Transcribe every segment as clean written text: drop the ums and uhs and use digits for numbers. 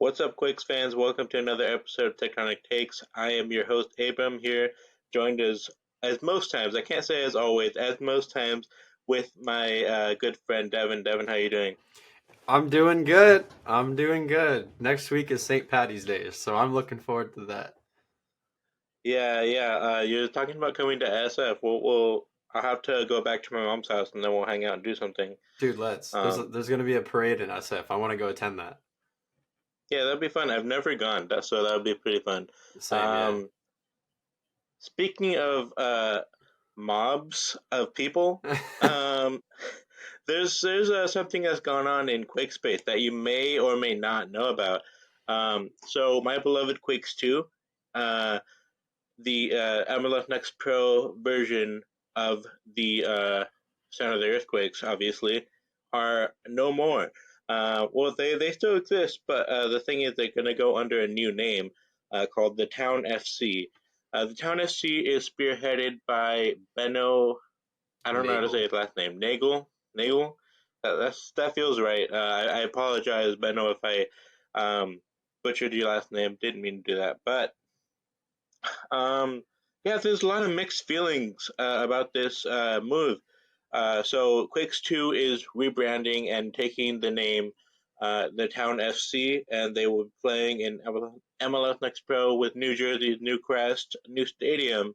What's up, Quakes fans? Welcome to another episode of Tectonic Takes. I am your host, Abram, here, joined as most times, I can't say as always, as most times, with my good friend Devin. Devin, how you doing? I'm doing good. I'm doing good. Next week is St. Patty's Day, so I'm looking forward to that. Yeah. You're talking about coming to SF. I'll have to go back to my mom's house and then we'll hang out and do something. Dude, let's. Um, There's gonna be a parade in SF. I want to go attend that. yeah, that'd be fun. I've never gone, so that would be pretty fun. Same, yeah. Um, Speaking of mobs of people, um, there's something that's gone on in QuakeSpace that you may or may not know about. So my beloved Quakes 2, uh, the MLS Next Pro version of the Sound of the Earthquakes, obviously, are no more. Well, they still exist, but the thing is, they're going to go under a new name called the Town FC. The Town FC is spearheaded by Benno. I don't know how to say Nagel. his last name. Nagel. That feels right. I apologize, Benno, if I um, butchered your last name. Didn't mean to do that, but um, yeah, there's a lot of mixed feelings about this move. So Quakes 2 is rebranding and taking the name the Town FC, and they will be playing in MLS Next Pro with New Jersey's new crest, new stadium.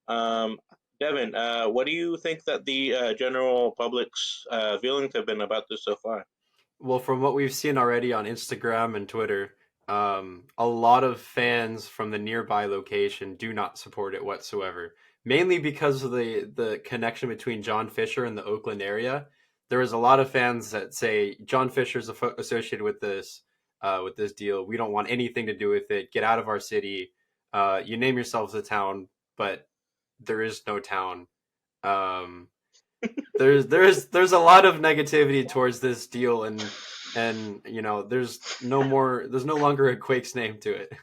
Um, Devin, what do you think that the general public's feelings have been about this so far? Well, from what we've seen already on Instagram and Twitter, a lot of fans from the nearby location do not support it whatsoever. Mainly because of the connection between John Fisher and the Oakland area. There is a lot of fans that say John Fisher's associated with this deal. We don't want anything to do with it. Get out of our city. You name yourselves a town, but there is no town. Um, there's a lot of negativity towards this deal, and there's no longer a Quakes name to it.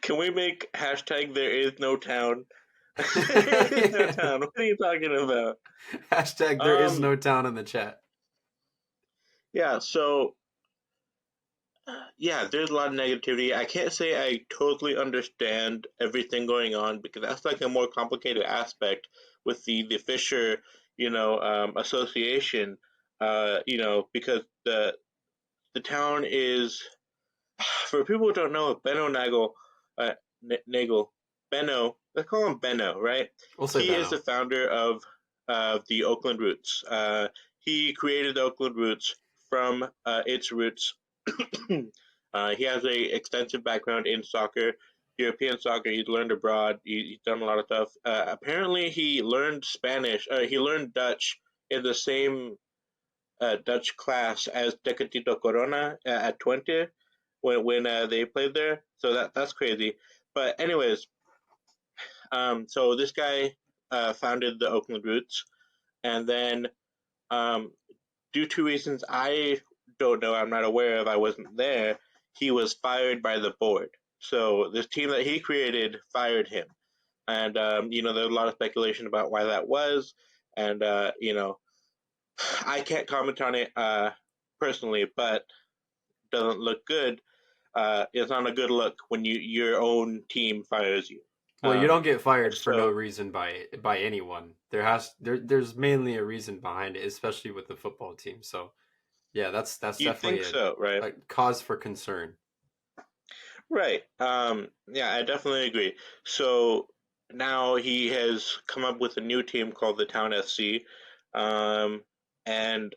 Can we make hashtag there is no town? There is no Yeah. town. What are you talking about? Hashtag there is Um, no town in the chat. yeah, so yeah, there's a lot of negativity. I can't say I totally understand everything going on because that's like a more complicated aspect with the Fisher, association. Because the town is for people who don't know, Benno Nagel, Nagel, Benno, let's call him Benno, right? We'll say He is the Benno. founder of the Oakland Roots. He created the Oakland Roots from its roots. He has a extensive background in soccer, European soccer. He's learned abroad. He's done a lot of stuff. Apparently, he learned Spanish. He learned Dutch in the same Dutch class as Tecatito Corona at Twente when they played there. So that's crazy. But anyways, so this guy founded the Oakland Roots, and then um, due to reasons I don't know, I'm not aware of, I wasn't there. He was fired by the board. So this team that he created fired him, and there's a lot of speculation about why that was, and I can't comment on it personally, but doesn't look good. It's not a good look when your own team fires you. Well, you don't get fired for no So reason by anyone. There's mainly a reason behind it, especially with the football team. So yeah, that's you definitely think so, right? a cause for concern. Right. Yeah, I definitely agree. So now he has come up with a new team called the Town FC, um, and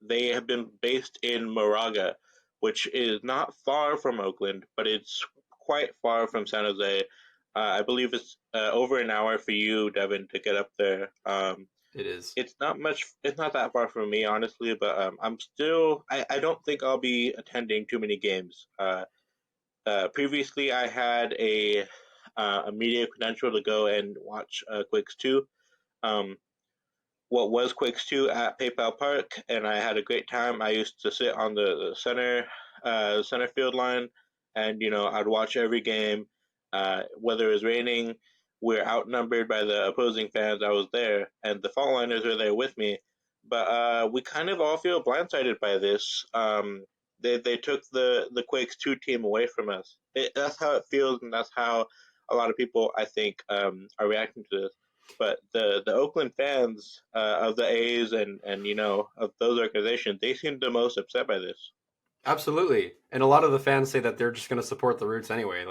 they have been based in Moraga, which is not far from Oakland, but it's quite far from San Jose. I believe it's over an hour for you, Devin, to get up there. It is. It's not much. It's not that far from me, honestly. But I'm still. I don't think I'll be attending too many games. Previously, I had a media credential to go and watch Quakes 2. Um, what was Quakes 2 at PayPal Park, and I had a great time. I used to sit on the center field line, and I'd watch every game, whether it was raining. We're outnumbered by the opposing fans. I was there, and the fault liners are there with me. But we kind of all feel blindsided by this. they took the Quakes 2 team away from us. That's how it feels, and that's how a lot of people, I think, are reacting to this. But the Oakland fans of the A's and of those organizations, they seem the most upset by this. Absolutely. And a lot of the fans say that they're just going to support the Roots anyway.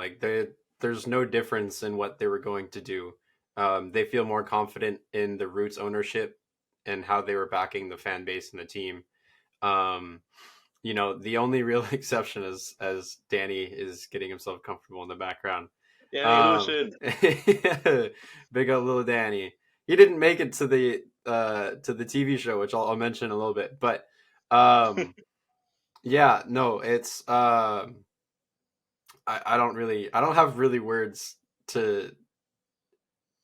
There's no difference in what they were going to do. They feel more confident in the Roots ownership and how they were backing the fan base and the team. Um, the only real exception is as Danny is getting himself comfortable in the background. Danny Um, Houston. big old little Danny. He didn't make it to the TV show, which I'll mention in a little bit, but um, yeah, no, it's I don't have really words to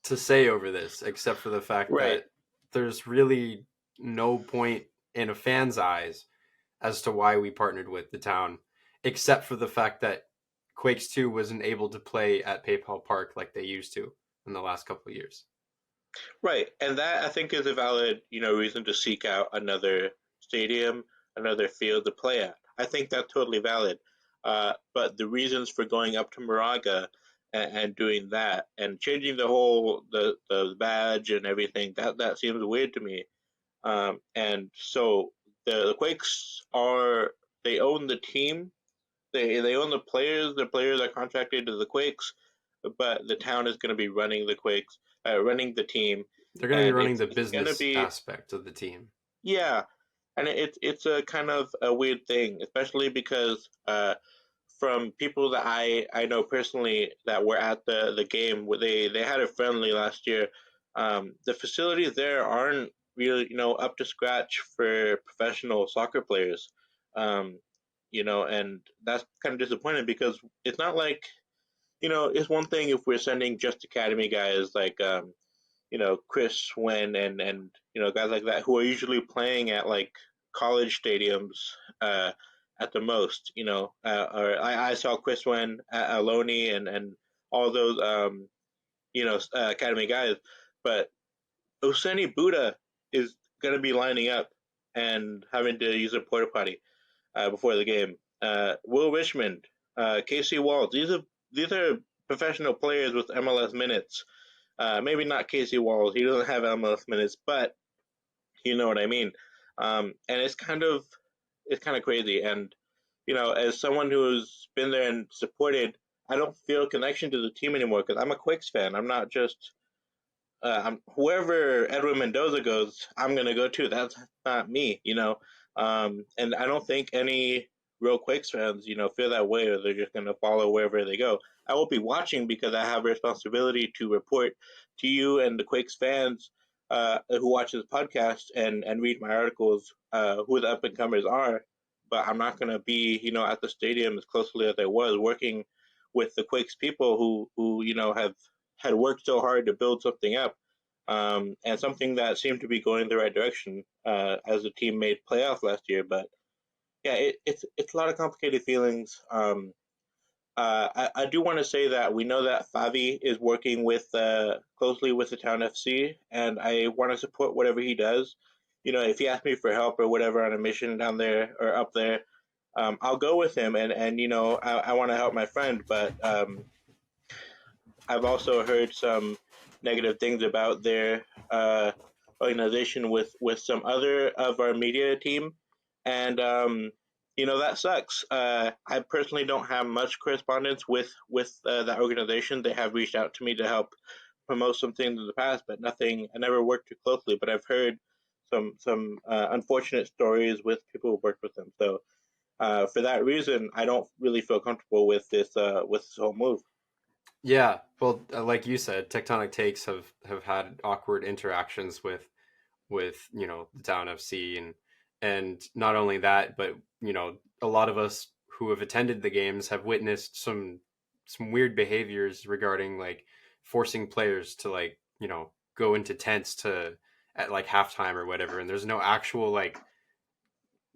say over this except for the fact Right. that there's really no point in a fan's eyes as to why we partnered with the town, except for the fact that Quakes 2 wasn't able to play at PayPal Park like they used to in the last couple of years. Right, and that I think is a valid, reason to seek out another stadium, another field to play at. I think that's totally valid. But the reasons for going up to Moraga and doing that and changing the badge and everything, that seems weird to me. And so the Quakes they own the team, they own the players. The players are contracted to the Quakes, but the town is going to be running the Quakes, running the team, They're going to be and running the it's going to business be, aspect of the team. yeah, and it's a kind of a weird thing, especially because from people that I know personally that were at the game where they had a friendly last year. The facilities there aren't really up to scratch for professional soccer players. Um, and that's kind of disappointing because it's not like it's one thing if we're sending just academy guys like Chris Wynn and guys like that who are usually playing at like college stadiums uh, at the most. Or I saw Chris Wynn at Aloni and all those academy guys, but Oseni Buddha is going to be lining up and having to use a porta potty before the game. Will Richmond, Casey Walls, these are professional players with MLS minutes. Maybe not Casey Walls. He doesn't have MLS minutes, but you know what I mean. And it's kind of crazy. And as someone who's been there and supported, I don't feel a connection to the team anymore because I'm a Quakes fan. I'm not just whoever Edwin Mendoza goes, I'm gonna go too. That's not me. And I don't think any real Quakes fans, feel that way, or they're just gonna follow wherever they go. I will be watching because I have a responsibility to report to you and the Quakes fans who watch this podcast and read my articles who the up and comers are. But I'm not gonna be, at the stadium as closely as I was working with the Quakes people who have had worked so hard to build something up, and something that seemed to be going the right direction as the team made playoffs last year. But yeah, it's a lot of complicated feelings. I do want to say that we know that Favi is working with closely with the Town FC, and I want to support whatever he does. If he asks me for help or whatever on a mission down there or up there, I'll go with him, and I want to help my friend, but I've also heard some negative things about their organization with some other of our media team, and that sucks. I personally don't have much correspondence with that organization. They have reached out to me to help promote some things in the past, but nothing. I never worked too closely, but I've heard some unfortunate stories with people who worked with them. So for that reason, I don't really feel comfortable with this whole move. Yeah, well, like you said, Tectonic Takes have had awkward interactions with the Town FC, and not only that, but a lot of us who have attended the games have witnessed some weird behaviors regarding like forcing players to like go into tents to at like halftime or whatever, and there's no actual like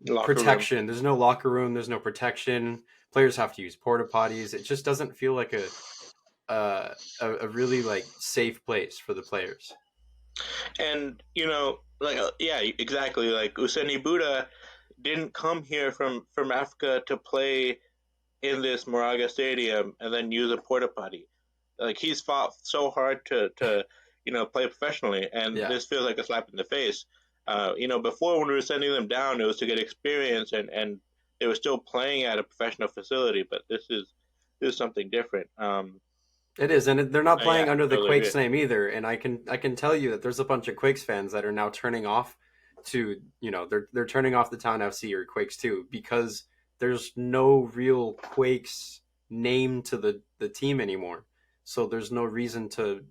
Locker room. protection. There's no locker room. There's no protection. Players have to use porta potties. It just doesn't feel like a really like safe place for the players. And like yeah, exactly. Like Useni Buddha didn't come here from Africa to play in this Moraga Stadium and then use a porta potty. Like he's fought so hard to play professionally, and Yeah. this feels like a slap in the face. Before when we were sending them down, it was to get experience, and they were still playing at a professional facility. But this is something different. It is, and they're not Yeah, playing under the totally agree. Quakes name either. And I can tell you that there's a bunch of Quakes fans that are now turning off to they're turning off the Town FC or Quakes too because there's no real Quakes name to the team anymore. So there's no reason to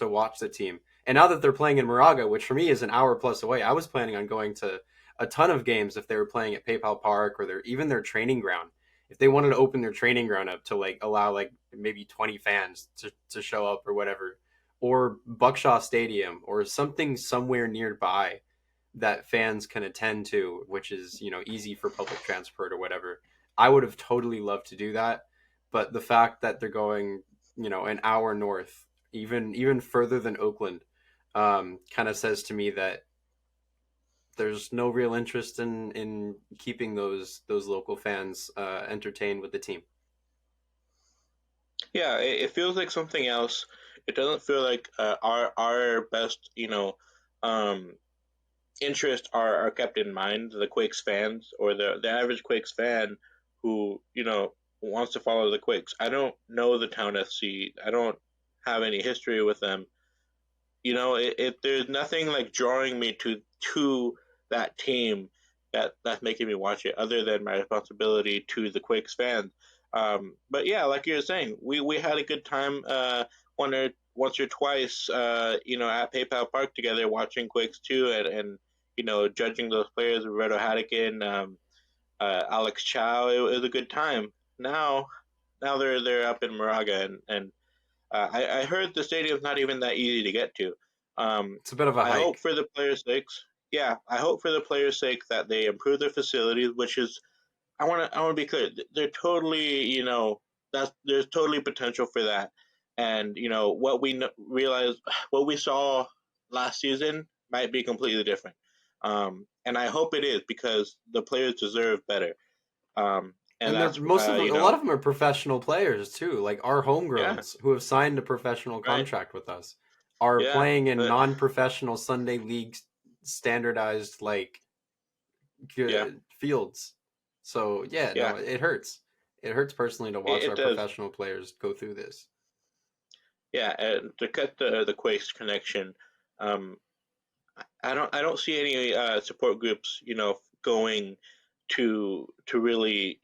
watch the team. And now that they're playing in Moraga, which for me is an hour plus away, I was planning on going to a ton of games if they were playing at PayPal Park or even their training ground if they wanted to open their training ground up to like allow like maybe 20 fans to show up or whatever, or Buckshaw Stadium or something somewhere nearby that fans can attend to, which is easy for public transport or whatever. I would have totally loved to do that, but the fact that they're going an hour north, even further than Oakland, kind of says to me that there's no real interest in keeping those local fans entertained with the team. Yeah, it feels like something else. It doesn't feel like our best, um, interests are kept in mind. The Quakes fans or the average Quakes fan who wants to follow the Quakes. I don't know the Town FC. I don't have any history with them. There's nothing like drawing me to that team that's making me watch it other than my responsibility to the Quakes fans. But yeah, like you were saying, we had a good time once or twice, at PayPal Park together watching Quakes 2 and judging those players, Roberto Haddocken, Alex Chow. It was a good time. Now, now they're up in Moraga, and I heard the stadium's not even that easy to get to. It's a bit of a I hope hike. for the players' sakes. Yeah, I hope for the players' sake that they improve their facilities, which is I want to be clear. They're totally that's there's totally potential for that, and what we realized, what we saw last season might be completely different. And I hope it is because the players deserve better. And And they're that's most of them, a lot of them are professional players too. Like our yeah, homegrowns who have signed a professional right, contract with us are yeah, playing in non-professional Sunday league standardized like yeah, fields. So yeah, no, yeah. it hurts. It hurts personally to watch It our does. professional players go through this. Yeah, and to cut the Quakes connection, um, I don't see any support groups, going to really,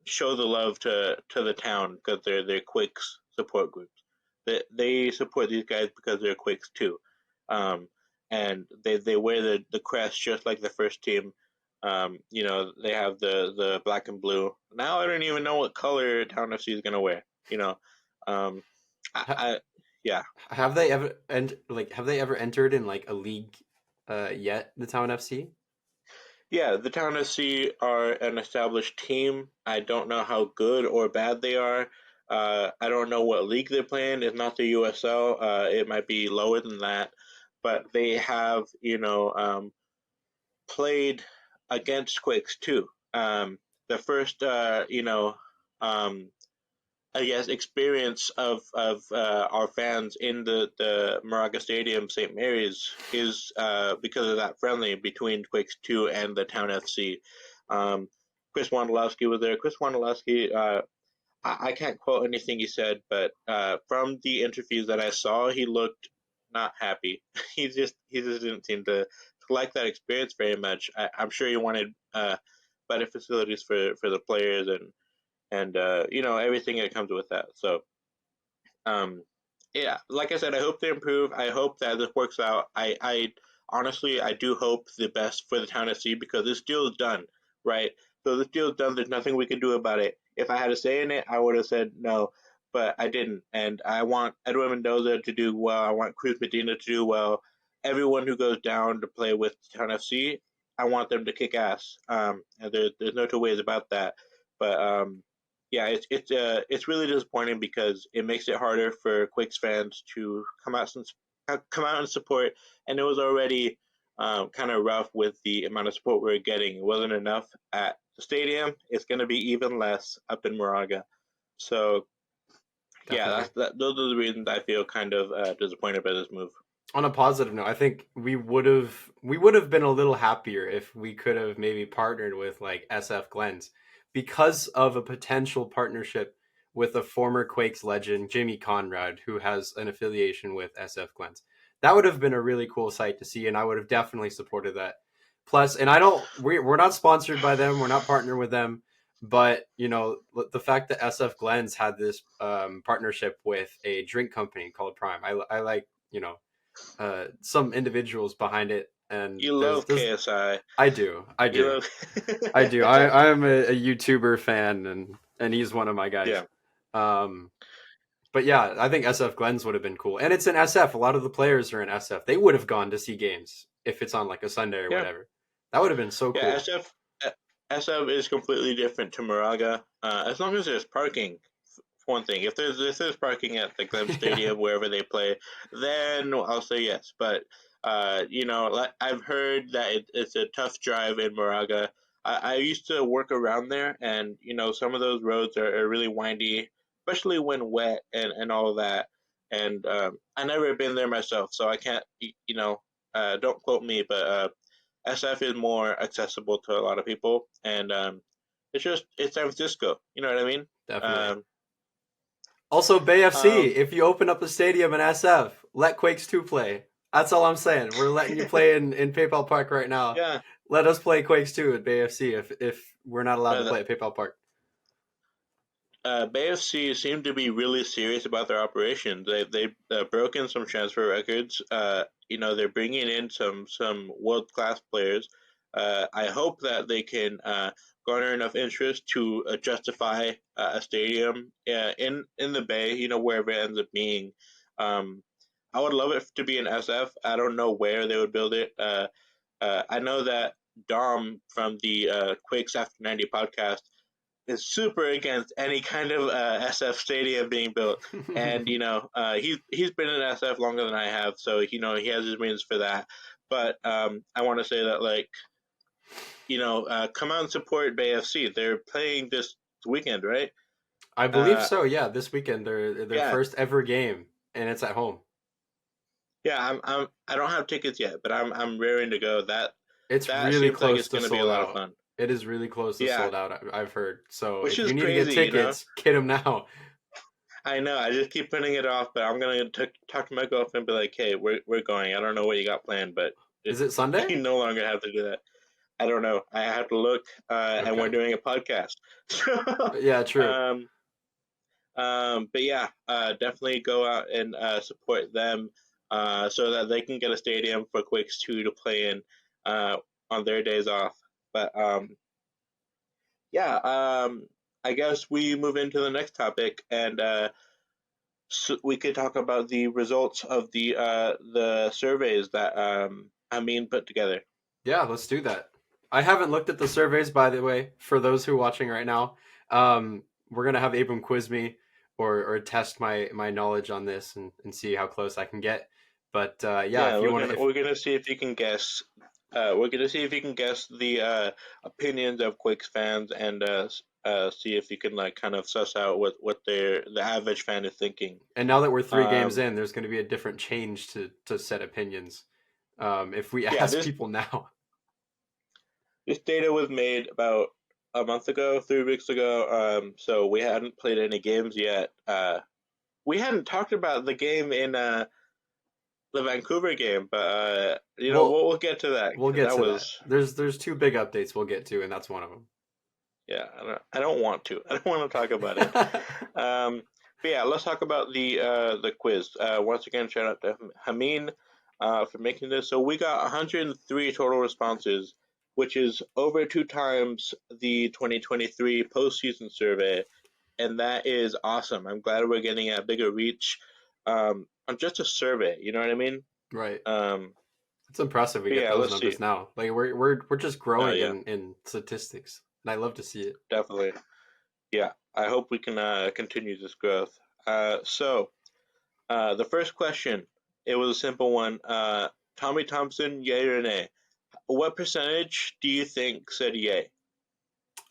show the love to the town because they're Quakes support groups. They support these guys because they're Quakes too, um, and they wear the crest just like the first team. They have the black and blue. Now I don't even know what color Town FC is gonna wear. Um, Ha- I yeah. have they ever have they ever entered in like a league yet, the Town FC? Yeah, the Town FC are an established team. I don't know how good or bad they are. I don't know what league they're playing. It's not the USL. It might be lower than that, but they have, played against Quakes too. The first, um, I guess, experience of our fans in the Moraga Stadium, St. Mary's, is because of that friendly between Quakes 2 and the Town FC. Um, Chris Wondolowski was there. Chris Wondolowski, I can't quote anything he said, but from the interviews that I saw, he looked not happy. He just didn't seem to like that experience very much. I'm sure he wanted better facilities for the players and everything that comes with that. So um, yeah, like I said, I hope they improve. I hope that this works out. I honestly, I do hope the best for the Town of Sea because this deal is done, right? So this deal is done. There's nothing we can do about it. If I had a say in it, I would have said no, but I didn't. And I want Edwin Mendoza to do well. I want Cruz Medina to do well. Everyone who goes down to play with Town FC, I want them to kick ass. And there's no two ways about that. But yeah, it's really disappointing because it makes it harder for Quakes fans to come out and support. And it was already kind of rough with the amount of support we're getting. It wasn't enough at the stadium. It's going to be even less up in Moraga. So yeah, Definitely. those are the reasons I feel kind of disappointed by this move. On a positive note, I think we would have been a little happier if we could have maybe partnered with like SF Glens because of a potential partnership with a former Quakes legend, Jimmy Conrad, who has an affiliation with SF Glens. That would have been a really cool sight to see, and I would have definitely supported that. Plus, and I don't, we're not sponsored by them, we're not partnered with them, but the fact that SF Glens had this partnership with a drink company called Prime, I like some individuals behind it, and You there's love there's KSI. I do, I You do, love. I do. I'm a YouTuber fan, and he's one of my guys. Yeah. Um, but yeah, I think SF Glens would have been cool, and it's in SF. A lot of the players are in SF. They would have gone to see games if it's on like a Sunday or Yeah. whatever. That would have been so Yeah. cool. SF is completely different to Moraga. As long as there's parking, for one thing. If there's parking at the Glen Yeah, Stadium wherever they play, then I'll say yes. But I've heard that it's a tough drive in Moraga. I used to work around there, and some of those roads are really windy, especially when wet and all of that. And I never been there myself, so I can't. Don't quote me, but SF is more accessible to a lot of people, and it's San Francisco. You know what I mean? definitely. Um, Also, Bay FC. um, If you open up a stadium in SF, let Quakes 2 play. That's all I'm saying. We're letting you play in PayPal Park right now. yeah, Let us play Quakes 2 at Bay FC if we're not allowed to the play at PayPal Park. BFC seem to be really serious about their operations. They've broken some transfer records. They're bringing in some world class players. I hope that they can garner enough interest to justify a stadium in the Bay. Wherever it ends up being. Um, I would love it to be in SF. I don't know where they would build it. I know that Dom from the Quakes After 90 podcast is super against any kind of SF stadium being built, and he's been in SF longer than I have, so he has his reasons for that. But I want to say that come out and support Bay FC. They're playing this weekend, right? I believe Uh, so. Yeah, this weekend their yeah, first ever game, and it's at home. yeah. I don't have tickets yet, but I'm raring to go. It's That really seems like close it's to going to be a sold lot of out. fun. It is really close to Yeah, sold out. I've heard. So which if you is need to get crazy. tickets, get them now. I know. I just keep putting it off, but I'm gonna talk to my girlfriend and be like, "Hey, we're going. I don't know what you got planned, but Is it Sunday? you no longer have to do that." I don't know. I have to look, and we're Okay. doing a podcast. Yeah, true. um, but yeah, definitely go out and support them, so that they can get a stadium for Quakes 2 to play in uh, on their days off. But yeah, I guess we move into the next topic, and so we could talk about the results of the surveys that Amin put together. Yeah, let's do that. I haven't looked at the surveys, by the way, for those who are watching right now. We're gonna have Abram quiz me or test my knowledge on this and see how close I can get. But yeah, Yeah, if you we're want to, gonna if we're gonna see if you can guess. We're gonna see if you can guess the opinions of Quakes fans, and see if you can kind of suss out what the average fan is thinking. and now that we're 3 games Um, in, there's going to be a different change to set opinions. If we yeah, ask this people now, this data was made about a month ago, 3 weeks ago. So we hadn't played any games yet. We hadn't talked about the game in the Vancouver game, but we'll we'll get to that we'll because get that to that. was There's two big updates we'll get to, and that's one of yeah. I don't want to. I don't want to talk about it. them. But yeah, let's talk about the quiz. Once again, shout out to Hameen for making this. So we got 103 total responses, which is over 2 times the 2023 postseason survey, and that is awesome. I'm glad we're getting a bigger reach on just a survey. You know what I mean? Right. Um, It's impressive we but get yeah, those let's see. numbers now. Like we're just growing Yeah, in statistics, and I love to see it. definitely. Yeah, I hope we can continue this growth. So the first question, it was a simple one. Tommy Thompson, yay or nay? What percentage do you think said yay?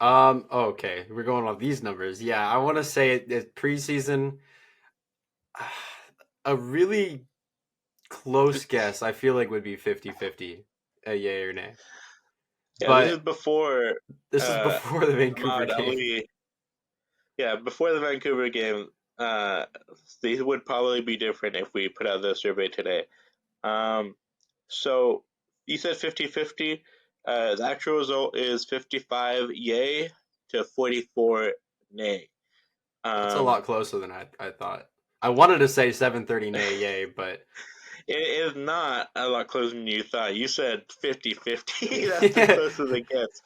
Okay, we're going off these numbers. Yeah, I want to say it preseason. A really close guess, I feel like would be 50-50, a yay or nay. Yeah, this is But before this is uh, before the Vancouver Ahmad game. Ali. Yeah, before the Vancouver game. Uh, these would probably be different if we put out the survey today. Um, so you said 50-50. The actual result is 55 yay to 44 nay. That's a Um, lot closer than I thought. I wanted to say 7:30 nay yay, but it is not a lot closer than you thought. You said 50-50. That's the yeah, closest it gets.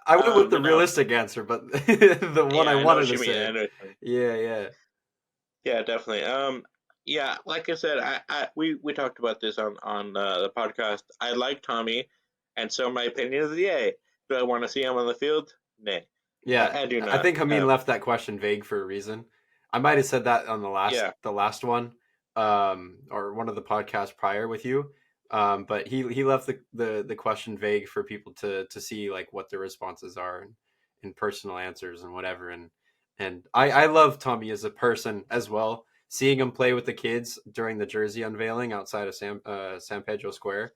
I went with the But no, realistic answer, but the one yeah, I I know wanted what to you mean. say. I know what you mean. Yeah, yeah. Yeah, definitely. Yeah, like I said, we talked about this on the podcast. I like Tommy, and so my opinion is yay. Do I want to see him on the field? Nay, Yeah, I do I not. think Hameen left that question vague for a reason. I might have said that on Yeah, the last one, or one of the podcasts prior with you. But he left the question vague for people to see like what their responses are and personal answers and whatever. And I love Tommy as a person as well. Seeing him play with the kids during the jersey unveiling outside of San Pedro Square,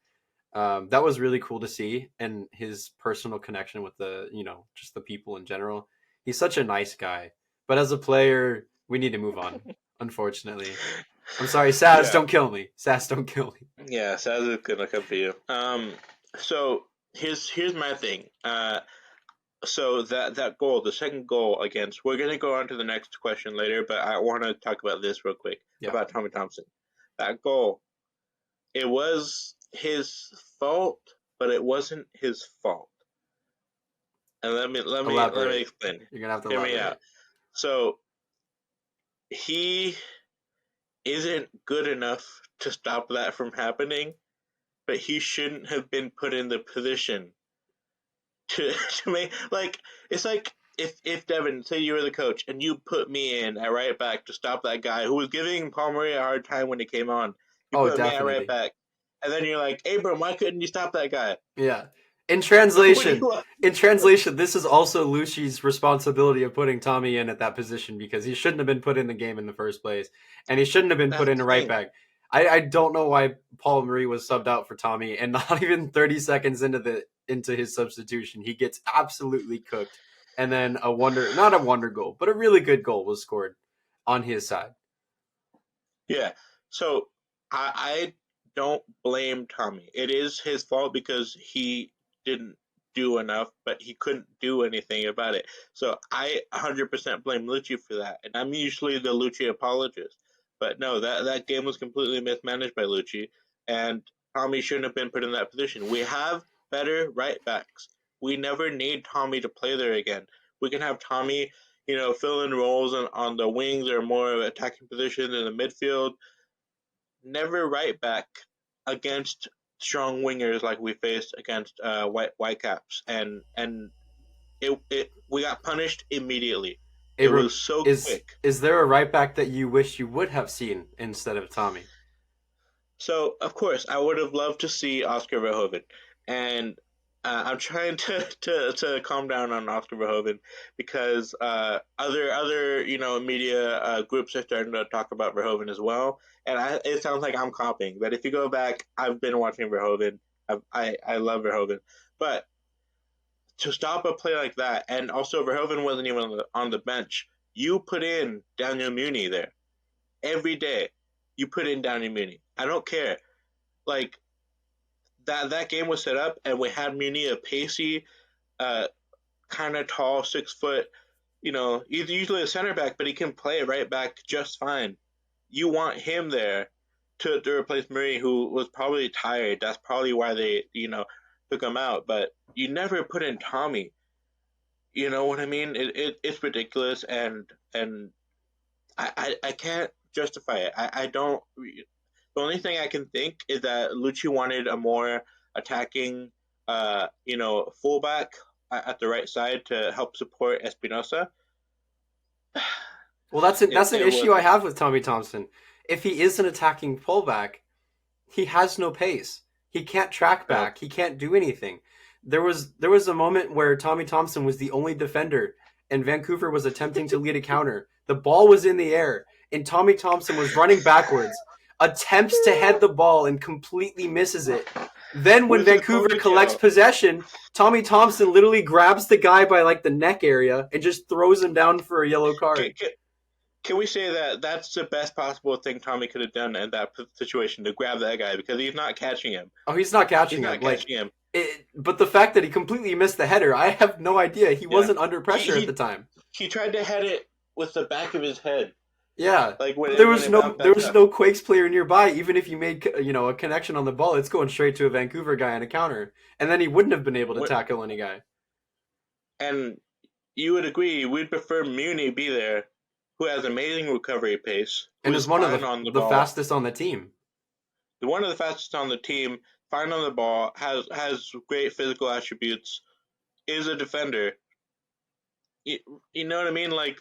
that was really cool to see, and his personal connection with the just the people in general. He's such a nice guy, but as a player we need to move on, unfortunately. I'm sorry, Saz, yeah, don't kill me. Saz, don't kill me. yeah. Saz is gonna come for you. So here's my thing. So that goal, the second goal against, we're gonna go on to the next question later, but I want to talk about this real quick Yeah, about Tommy Thompson. That goal, it was his fault, but it wasn't his fault. And let me elaborate. explain. You're gonna have to Hear me out. elaborate. So he isn't good enough to stop that from happening, but he shouldn't have been put in the position to to make, like, it's like if Devin, say you were the coach and you put me in at right back to stop that guy who was giving Paul Murray a hard time when he came on. You Oh, put me at right definitely. back, and then you're like, Abram, why couldn't you stop that guy? Yeah. In What do translation, you this is also Lucci's responsibility of putting Tommy in at that position because he shouldn't have been put in the game in the first place, and he shouldn't have been put That's in a the right thing. back. I don't know why Paul Marie was subbed out for Tommy, and not even 30 seconds into his substitution, he gets absolutely cooked, and then not a wonder goal, but a really good goal was scored on his side. Yeah. So I don't blame Tommy. It is his fault because he didn't do enough, but he couldn't do anything about it. So I 100% blame Lucci for that. And I'm usually the Lucci apologist. But no, that game was completely mismanaged by Lucci, and Tommy shouldn't have been put in that position. We have better right backs. We never need Tommy to play there again. We can have Tommy, fill in roles on the wings or more attacking positions in the midfield. Never right back against strong wingers like we faced against Whitecaps, and it we got punished immediately. It Abram, was so is quick. is there a right back that you wish you would have seen instead of Tommy? So of course I would have loved to see Oscar Verhoeven, and I'm trying to calm down on Oscar Verhoeven because other media groups are starting to talk about Verhoeven as well, and it sounds like I'm copying. But if you go back, I've been watching Verhoeven. I love Verhoeven, but to stop a play like that, and also Verhoeven wasn't even on the bench. You put in Daniel Muni there every day. You put in Daniel Muni. I don't care. Like that game was set up, and we had Muni, a pacey, uh, kind of tall, 6 foot. He's usually a center back, but he can play right back just fine. You want him there to replace Murray, who was probably tired. That's probably why they took him out. But you never put in Tommy. You know what I mean? It's ridiculous, and I can't justify it. I don't. The only thing I can think is that Lucci wanted a more attacking, fullback at the right side to help support Espinosa. Well, It, that's an it issue I wasn't. have with Tommy Thompson. If he is an attacking fullback, he has no pace. He can't track No. back. He can't do anything. There was a moment where Tommy Thompson was the only defender, and Vancouver was attempting to lead a counter. The ball was in the air, and Tommy Thompson was running backwards, attempts to head the ball, and completely misses it. Then, when With his Vancouver collects ponytail. possession, Tommy Thompson literally grabs the guy by like the neck area and just throws him down for a yellow Can, card. can, can we say that that's the best possible thing Tommy could have done in that situation, to grab that guy, because he's not catching him. Oh, he's not He's catching him. not Like, catching him. but the fact that he completely missed the header, I have no idea. He Yeah. wasn't under He, pressure at he the time. he tried to head it with the back of his head, Yeah, like when but there when was it no bounced there back was up. no Quakes player nearby. Even if you made a connection on the ball, it's going straight to a Vancouver guy on a counter, and then he wouldn't have been able to tackle any guy. And you would agree, we'd prefer Muni be there, who has amazing recovery pace, And who's is one of fine on the the ball, fastest on the team. one of the fastest on the team, fine on the ball, has great physical attributes, is a defender. You, you know what I mean? Like,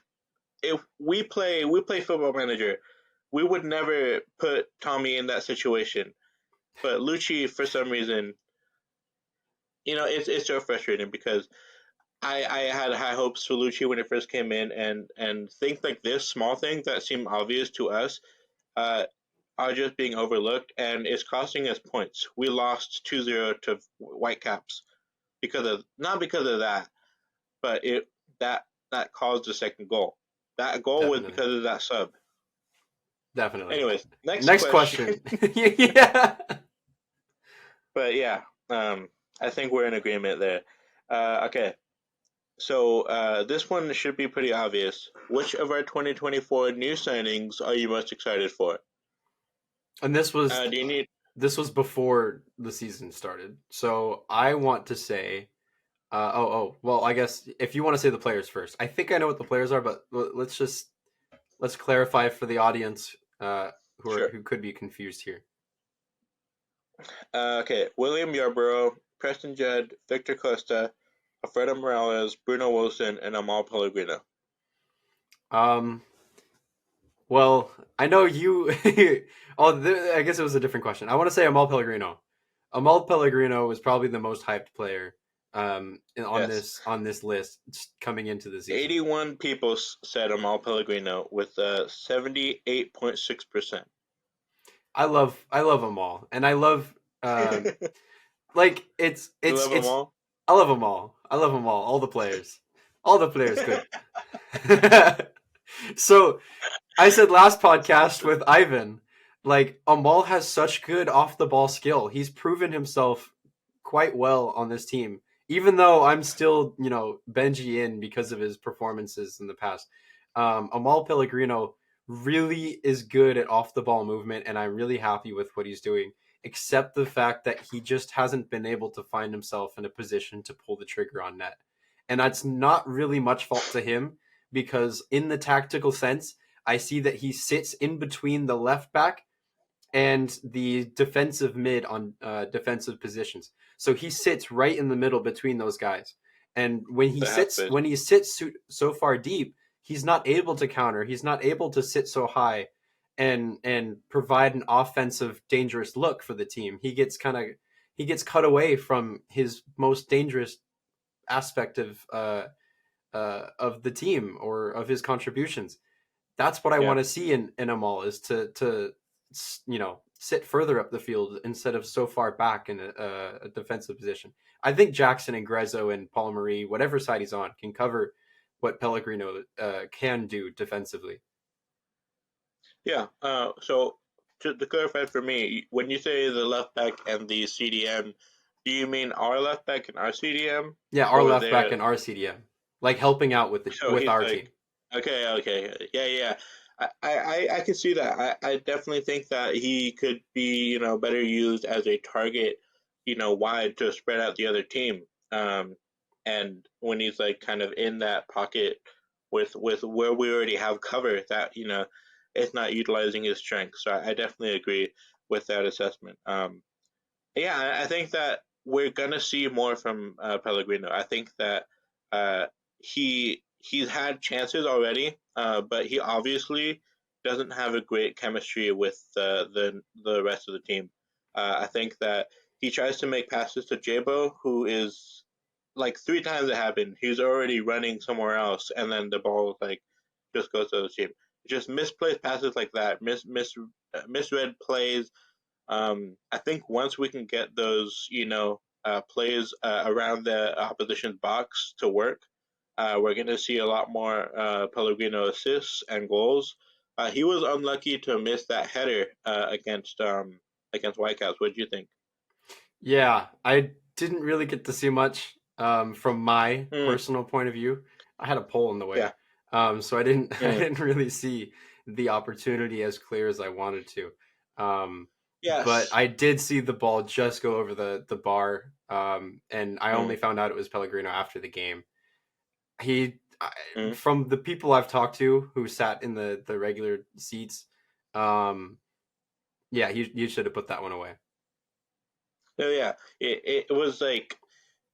if we play Football Manager, we would never put Tommy in that situation. But Lucci, for some reason, it's so frustrating, because I had high hopes for Lucci when it first came in, and things like this, small things that seem obvious to us, uh, are just being overlooked, and it's costing us points. We lost 2-0 to Whitecaps not because of that, but that caused the second goal. That goal was Definitely, because of that sub. definitely. Anyways, next Next question. question. Yeah. But yeah, I think we're in agreement there. Okay, so this one should be pretty obvious. Which of our 2024 new signings are you most excited for? And Do you need? this was before the season started, so I want to say. Well, I guess if you want to say the players first, I think I know what the players are, but let's clarify for the audience Sure. who could be confused here. Okay, William Yarborough, Preston Judd, Victor Costa, Alfredo Morales, Bruno Wilson, and Amal Pellegrino. Um, well, I know you. I guess it was a different question. I want to say Amal Pellegrino. Amal Pellegrino was probably the most hyped player on Yes. this list coming into the season. 81 people said Amal Pellegrino with 78.6%. I love Amal, and I love like You love them all? I love them all. I love them all. All the players. All the players good. So I said last podcast with Ivan, like Amal has such good off the ball skill. He's proven himself quite well on this team. Even though I'm still, Benji in because of his performances in the past. Amal Pellegrino really is good at off the ball movement, and I'm really happy with what he's doing, except the fact that he just hasn't been able to find himself in a position to pull the trigger on net. And that's not really much fault to him, because in the tactical sense, I see that he sits in between the left back and the defensive mid on defensive positions. So he sits right in the middle between those guys. And when he sits so far deep, he's not able to counter. He's not able to sit so high and provide an offensive dangerous look for the team. He gets cut away from his most dangerous aspect of the team or of his contributions. That's what I want to see in Amal, is to sit further up the field instead of so far back in a defensive position. I think Jackson and Grezzo and Paul Marie, whatever side he's on, can cover what Pellegrino can do defensively. Yeah. So to clarify for me, when you say the left back and the CDM, do you mean our left back and our CDM? Yeah, our left back and our CDM, like helping out with our team. Okay, yeah. I can see that. I definitely think that he could be, better used as a target, wide, to spread out the other team. And when he's like kind of in that pocket with where we already have cover, that it's not utilizing his strength. So I definitely agree with that assessment. Yeah, I think that we're gonna see more from Pellegrino. I think that he's had chances already, but he obviously doesn't have a great chemistry with the rest of the team. I think that he tries to make passes to Jabo, who is like 3 times it happened. He's already running somewhere else, and then the ball like just goes to the team. Just misplaced passes like that, misread plays. I think once we can get those, plays around the opposition box to work, we're going to see a lot more Pellegrino assists and goals. He was unlucky to miss that header against Whitecaps. What do you think? Yeah, I didn't really get to see much from my Mm, personal point of view. I had a pole in the way, yeah. so I didn't I Mm, didn't really see the opportunity as clear as I wanted to. Um, but yes. I did see the ball just go over the bar, and I only Mm, found out it was Pellegrino after the game. He, mm. from the people I've talked to who sat in the regular seats, um, yeah, you should have put that one away. So yeah, it was like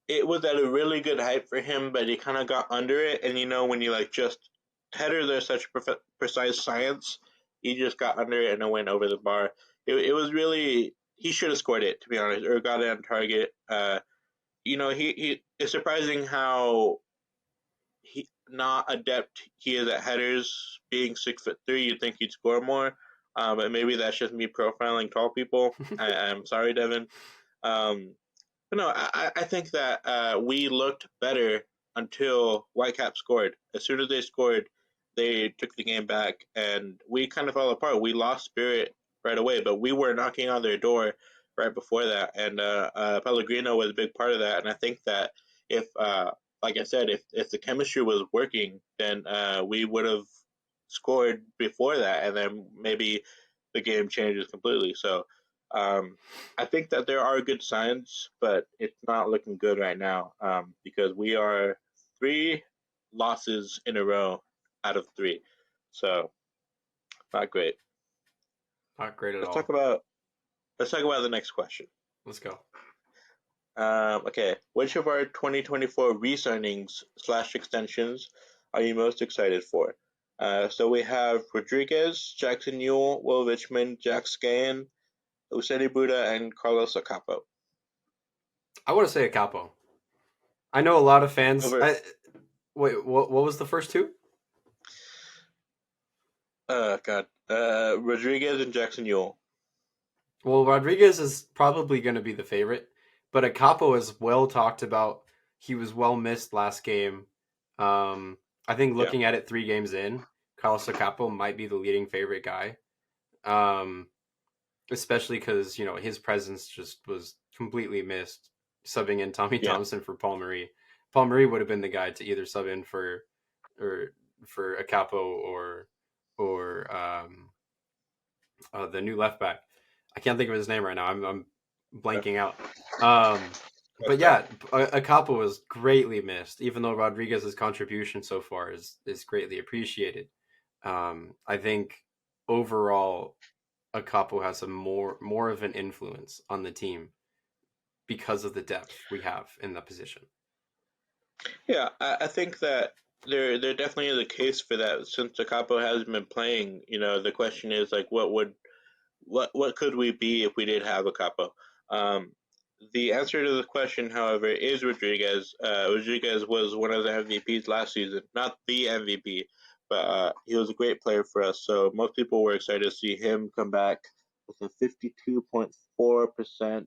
it was at a really good height for him, but he kind of got under it. And when you like just headers are such precise science, he just got under it and it went over the bar. It was really he should have scored it, to be honest, or got it on target. He it's surprising how he not adept he is at headers. Being 6'3", you'd think he'd score more. But maybe that's just me profiling tall people. I'm sorry, Devin. Um, but no, I think that we looked better until Whitecap scored. As soon as they scored, they took the game back, and we kind of fell apart. We lost spirit right away, but we were knocking on their door right before that, and Pellegrino was a big part of that. And I think that if, like I said, if the chemistry was working, then we would have scored before that, and then maybe the game changes completely. So um, I think that there are good signs, but it's not looking good right now because we are 3 losses in a row out of 3. So not great. Not great at Let's talk all. about let's talk about the next question. Let's go. Okay, which of our 2024 re-signings slash extensions are you most excited for? So we have Rodriguez, Jackson Newell, Will Richmond, Jack Scan, Useni Buddha, and Carlos Acapo. I want to say a capo. I know a lot of fans. Over, Wait, what was the first two? God, Rodriguez and Jackson Newell. Well, Rodriguez is probably going to be the favorite, but a capo is well talked about. He was well missed last game. I think Yeah, looking at it 3 games in, Carlos Capo might be the leading favorite guy. Um, Especially because his presence just was completely missed, subbing in Tommy yeah, Thompson for Paul Marie. Paul Marie would have been the guy to either sub in or for a capo or the new left back. I can't think of his name right now. I'm yeah. blanking out. Um, but Costa. yeah, a capo was greatly missed, even though Rodriguez's contribution so far is greatly appreciated. I think overall a capo has a more of an influence on the team because of the depth we have in the position. Yeah, I think that there definitely is a case for that since the Capo hasn't been playing. The question is like, what could we be if we did have a Capo? Um, the answer to the question, however, is Rodriguez. Rodriguez was one of the MVPs last season, not the MVP, but he was a great player for us. So most people were excited to see him come back with a 52.4%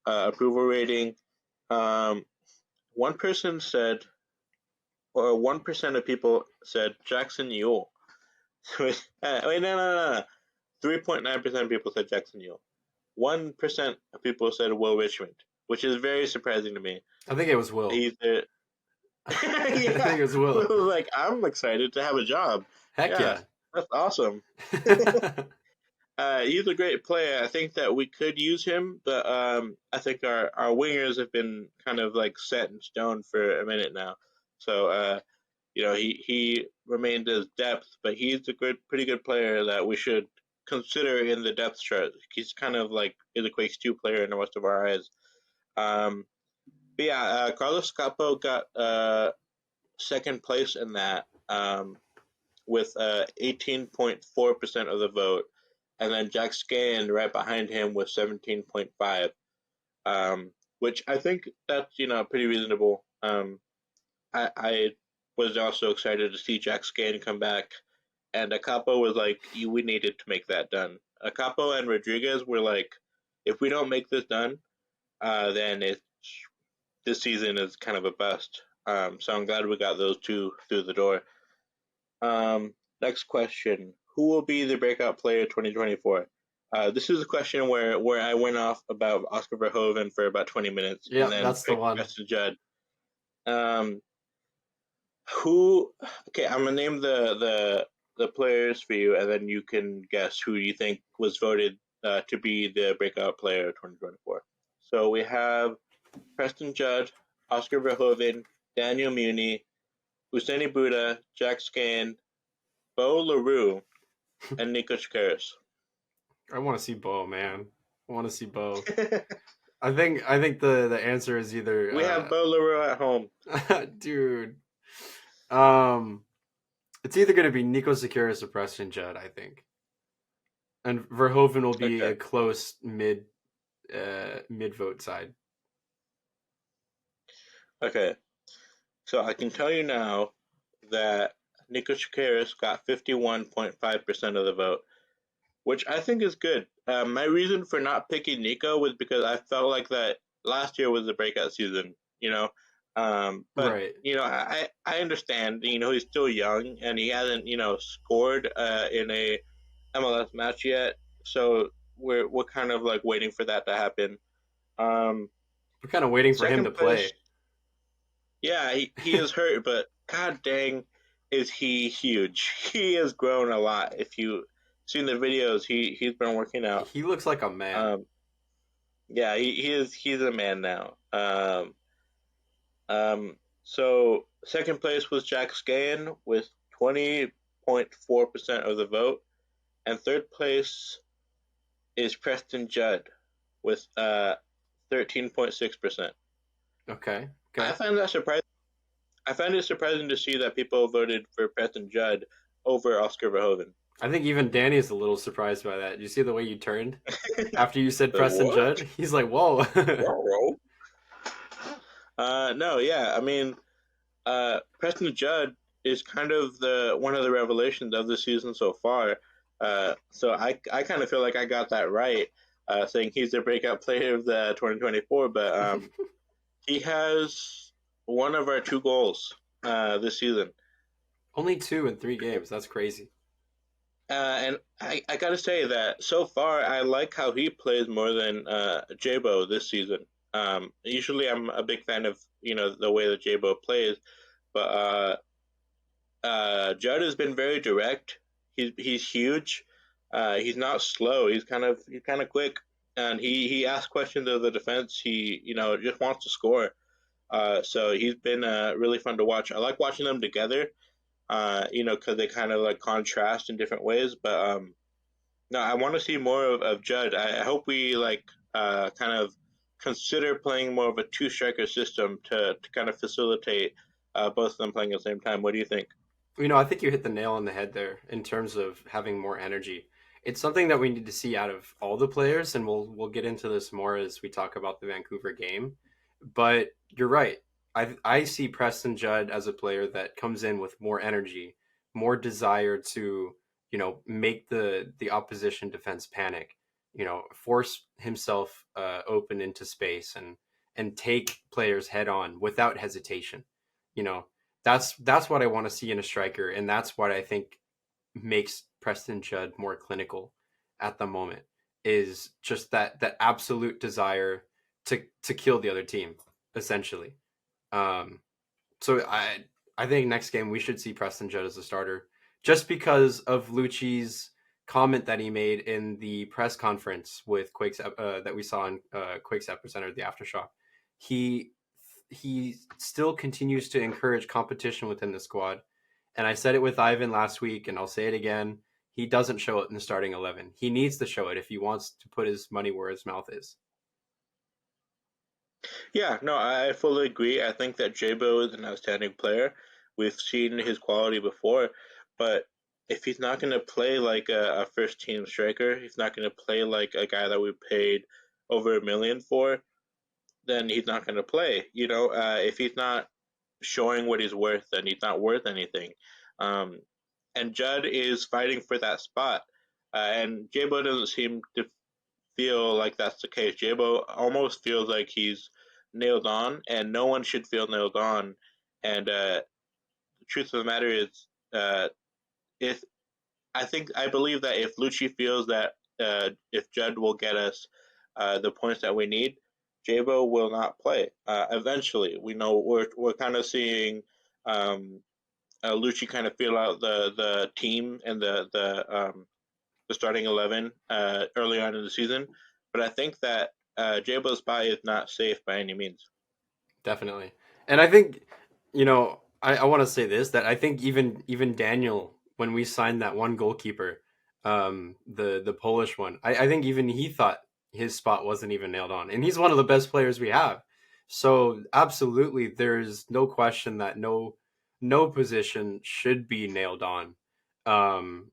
approval rating. Um, one person said, or 1% of people said Jackson Yule. Wait, no. 3.9% of people said Jackson Yule. 1% of people said Will Richmond, which is very surprising to me. I think it was Will. He's a, I think yeah, it was Will. like I'm excited to have a job. Heck Yeah, yeah. that's awesome. He's a great player. I think that we could use him, but I think our wingers have been kind of like set in stone for a minute now. So he remained as depth, but he's a pretty good player that we should consider in the depth chart. He's kind of like is a Quakes 2 player in most of our eyes. Um, but yeah, Carlos Capo got second place in that with 18.4% of the vote, and then Jack Scan right behind him with 17.5. which I think that's pretty reasonable. I was also excited to see Jack Scan come back, and Acapo was like, we needed to make that done. Acapo and Rodriguez were like, if we don't make this done, then this season is kind of a bust. So I'm glad we got those two through the door. Next question: who will be the breakout player 2024? This is a question where I went off about Oscar Verhoeven for about 20 minutes and Yeah, then that's the picked one. Preston Judd. Um, who? Okay, I'm gonna name the players for you, and then you can guess who you think was voted to be the breakout player of 2024. So we have Preston Judd, Oscar Verhoeven, Daniel Muni, Usaini Buddha, Jack Scan, Bo LaRue, and Nico Chikaris. I want to see Bo, man. I want to see Bo. I think the answer is We have either Bo LaRue at home. dude. Um it's either gonna be Nico Sakaris or Preston Judd, I think. And Verhoeven will be Okay. a close mid vote side. Okay. So I can tell you now that Nico Chikaris got 51.5% of the vote, which I think is good. My reason for not picking Nico was because I felt like that last year was the breakout season, but Right. I understand. He's still young and he hasn't scored in a MLS match yet, so we're kind of like waiting for that to happen. Um, We're kind of waiting for him to Second play. place, yeah, he is hurt, but god dang, is he huge? He has grown a lot. If you seen the videos, he's been working out. He looks like a man. Um, yeah, he's a man now. So second place was Jack Scan with 20.4% of the vote, and third place is Preston Judd with 13.6%. Okay. I Okay. find that surprising. I find it surprising to see that people voted for Preston Judd over Oscar Verhoeven. I think even Danny is a little surprised by that. Did you see the way you turned after you said Like Preston what? Judd? He's like, "Whoa." Bro. No, yeah. I mean, Preston Judd is kind of the one of the revelations of the season so far. So I kind of feel like I got that right, saying he's the breakout player of the 2024. But he has one of our two goals this season. Only 2 in 3 games. That's crazy. And I got to say that so far, I like how he plays more than Jabo this season. Usually, I'm a big fan of the way that Jabo plays, but Judd has been very direct. He's huge. He's not slow. He's kind of quick, and he asks questions of the defense. He just wants to score. So he's been really fun to watch. I like watching them together. Because they kind of like contrast in different ways. But no, I want to see more of Judd. I hope we like kind of consider playing more of a two striker system to kind of facilitate both of them playing at the same time. What do you think? I think you hit the nail on the head there in terms of having more energy. It's something that we need to see out of all the players, and we'll get into this more as we talk about the Vancouver game. But you're right. I see Preston Judd as a player that comes in with more energy, more desire to make the opposition defense panic, force himself open into space and take players head on without hesitation. You know, that's what I want to see in a striker, and that's what I think makes Preston Judd more clinical at the moment is just that absolute desire to kill the other team, essentially. Um, so I think next game we should see Preston Judd as a starter, just because of Lucci's comment that he made in the press conference with Quakes that we saw in Quakes Epicenter, the aftershock. He he still continues to encourage competition within the squad. And I said it with Ivan last week, and I'll say it again. He doesn't show it in the starting 11. He needs to show it if he wants to put his money where his mouth is. Yeah, no, I fully agree. I think that Jabo is an outstanding player. We've seen his quality before, but if he's not going to play like a first team striker, he's not going to play like a guy that we paid over $1 million for. then he's not going to play. If he's not showing what he's worth, then he's not worth anything. Um, and Judd is fighting for that spot, and Jabo doesn't seem to feel like that's the case. Jabo almost feels like he's nailed on, and no one should feel nailed on. And the truth of the matter is, if I believe that if Lucci feels that if Judd will get us the points that we need, Jabo will not play. Eventually, we know we're kind of seeing Lucci kind of feel out the team and the starting 11 early on in the season, but I think that Jabo's spot is not safe by any means. Definitely. And I think, I want to say this, that I think even Daniel, when we signed that one goalkeeper, the Polish one, I think even he thought his spot wasn't even nailed on. And he's one of the best players we have. So absolutely there's no question that no position should be nailed on.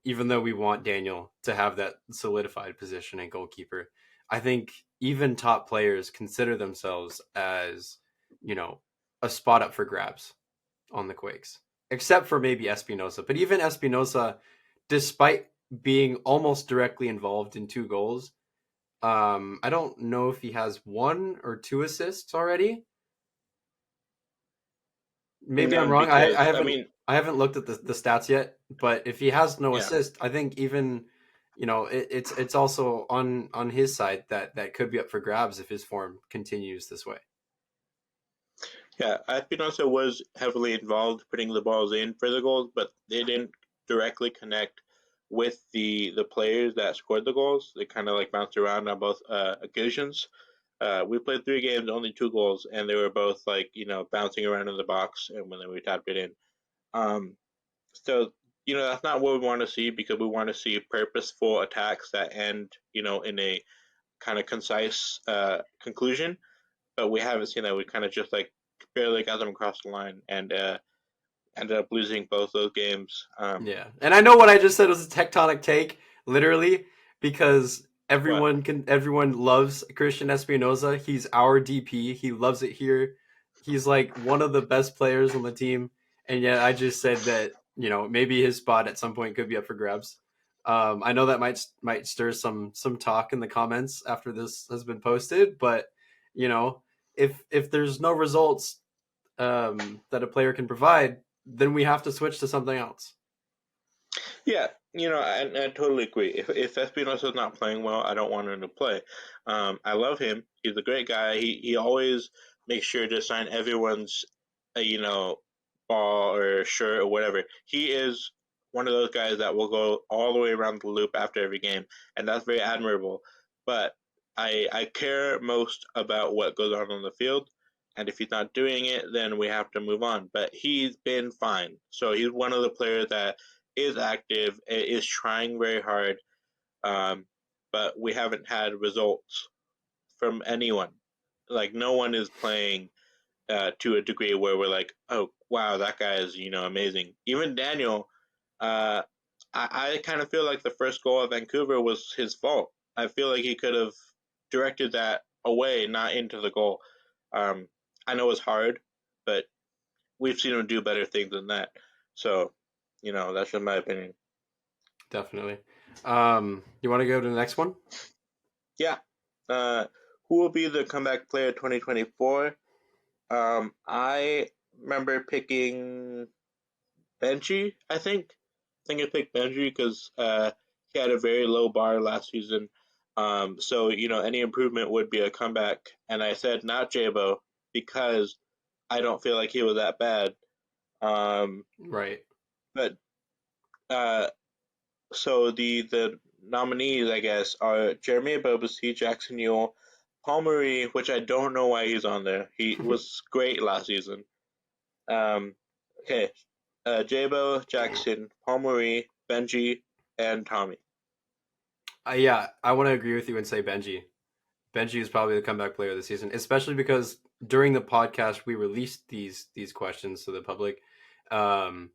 Even though we want Daniel to have that solidified position in goalkeeper. I think even top players consider themselves as, you know, a spot up for grabs on the Quakes, except for maybe Espinosa. But even Espinosa, despite being almost directly involved in 2 goals, I don't know if he has 1 or 2 assists already. Maybe I'm No, wrong. I, because I I haven't mean, I haven't looked at the stats yet. But if he has no yeah, assist, I think even it's also on his side that could be up for grabs if his form continues this way. yeah. Espinosa was heavily involved putting the balls in for the goals, but they didn't directly connect with the players that scored the goals. They kind of like bounced around on both occasions. We played 3 games, only 2 goals, and they were both like bouncing around in the box, and when we tapped it in. Um, so that's not what we want to see because we want to see purposeful attacks that end in a kind of concise conclusion. But we haven't seen that. We kind of just like barely got them across the line and ended up losing both those games. Yeah, and I know what I just said was a tectonic take, literally, because But everyone loves Christian Espinoza. He's our DP. He loves it here. He's like one of the best players on the team, and yet I just said that maybe his spot at some point could be up for grabs. I know that might stir some talk in the comments after this has been posted, but you know if there's no results that a player can provide, then we have to switch to something else. yeah, I totally agree. If Espinosa is not playing well, I don't want him to play. I love him. He's a great guy. He always makes sure to sign everyone's, ball or shirt or whatever. He is one of those guys that will go all the way around the loop after every game, and that's very admirable. But I care most about what goes on the field. And if he's not doing it, then we have to move on. But he's been fine. So he's one of the players that is active, is trying very hard, um, but we haven't had results from anyone. Like no one is playing to a degree where we're like, oh wow, that guy is amazing. Even Daniel, uh, I kind of feel like the first goal of Vancouver was his fault. I feel like he could have directed that away, not into the goal. Um, I know it's hard, but we've seen him do better things than that. So, that's just my opinion. Definitely. You want to go to the next one? Yeah. Uh, who will be the comeback player 2024? I remember picking Benji, I think. I think I picked Benji because he had a very low bar last season. So, any improvement would be a comeback. And I said not Jabo because I don't feel like he was that bad. Um, Right. but uh, so the nominees, I guess, are Jeremy Ebobisse, Jackson Newell, Paul Marie, which I don't know why he's on there. He was great last season. Um, okay, Jabo, Jackson, Paul Marie, Benji, and Tommy. Yeah, I want to agree with you and say Benji. Benji is probably the comeback player of the season, especially because during the podcast we released these questions to the public. Um,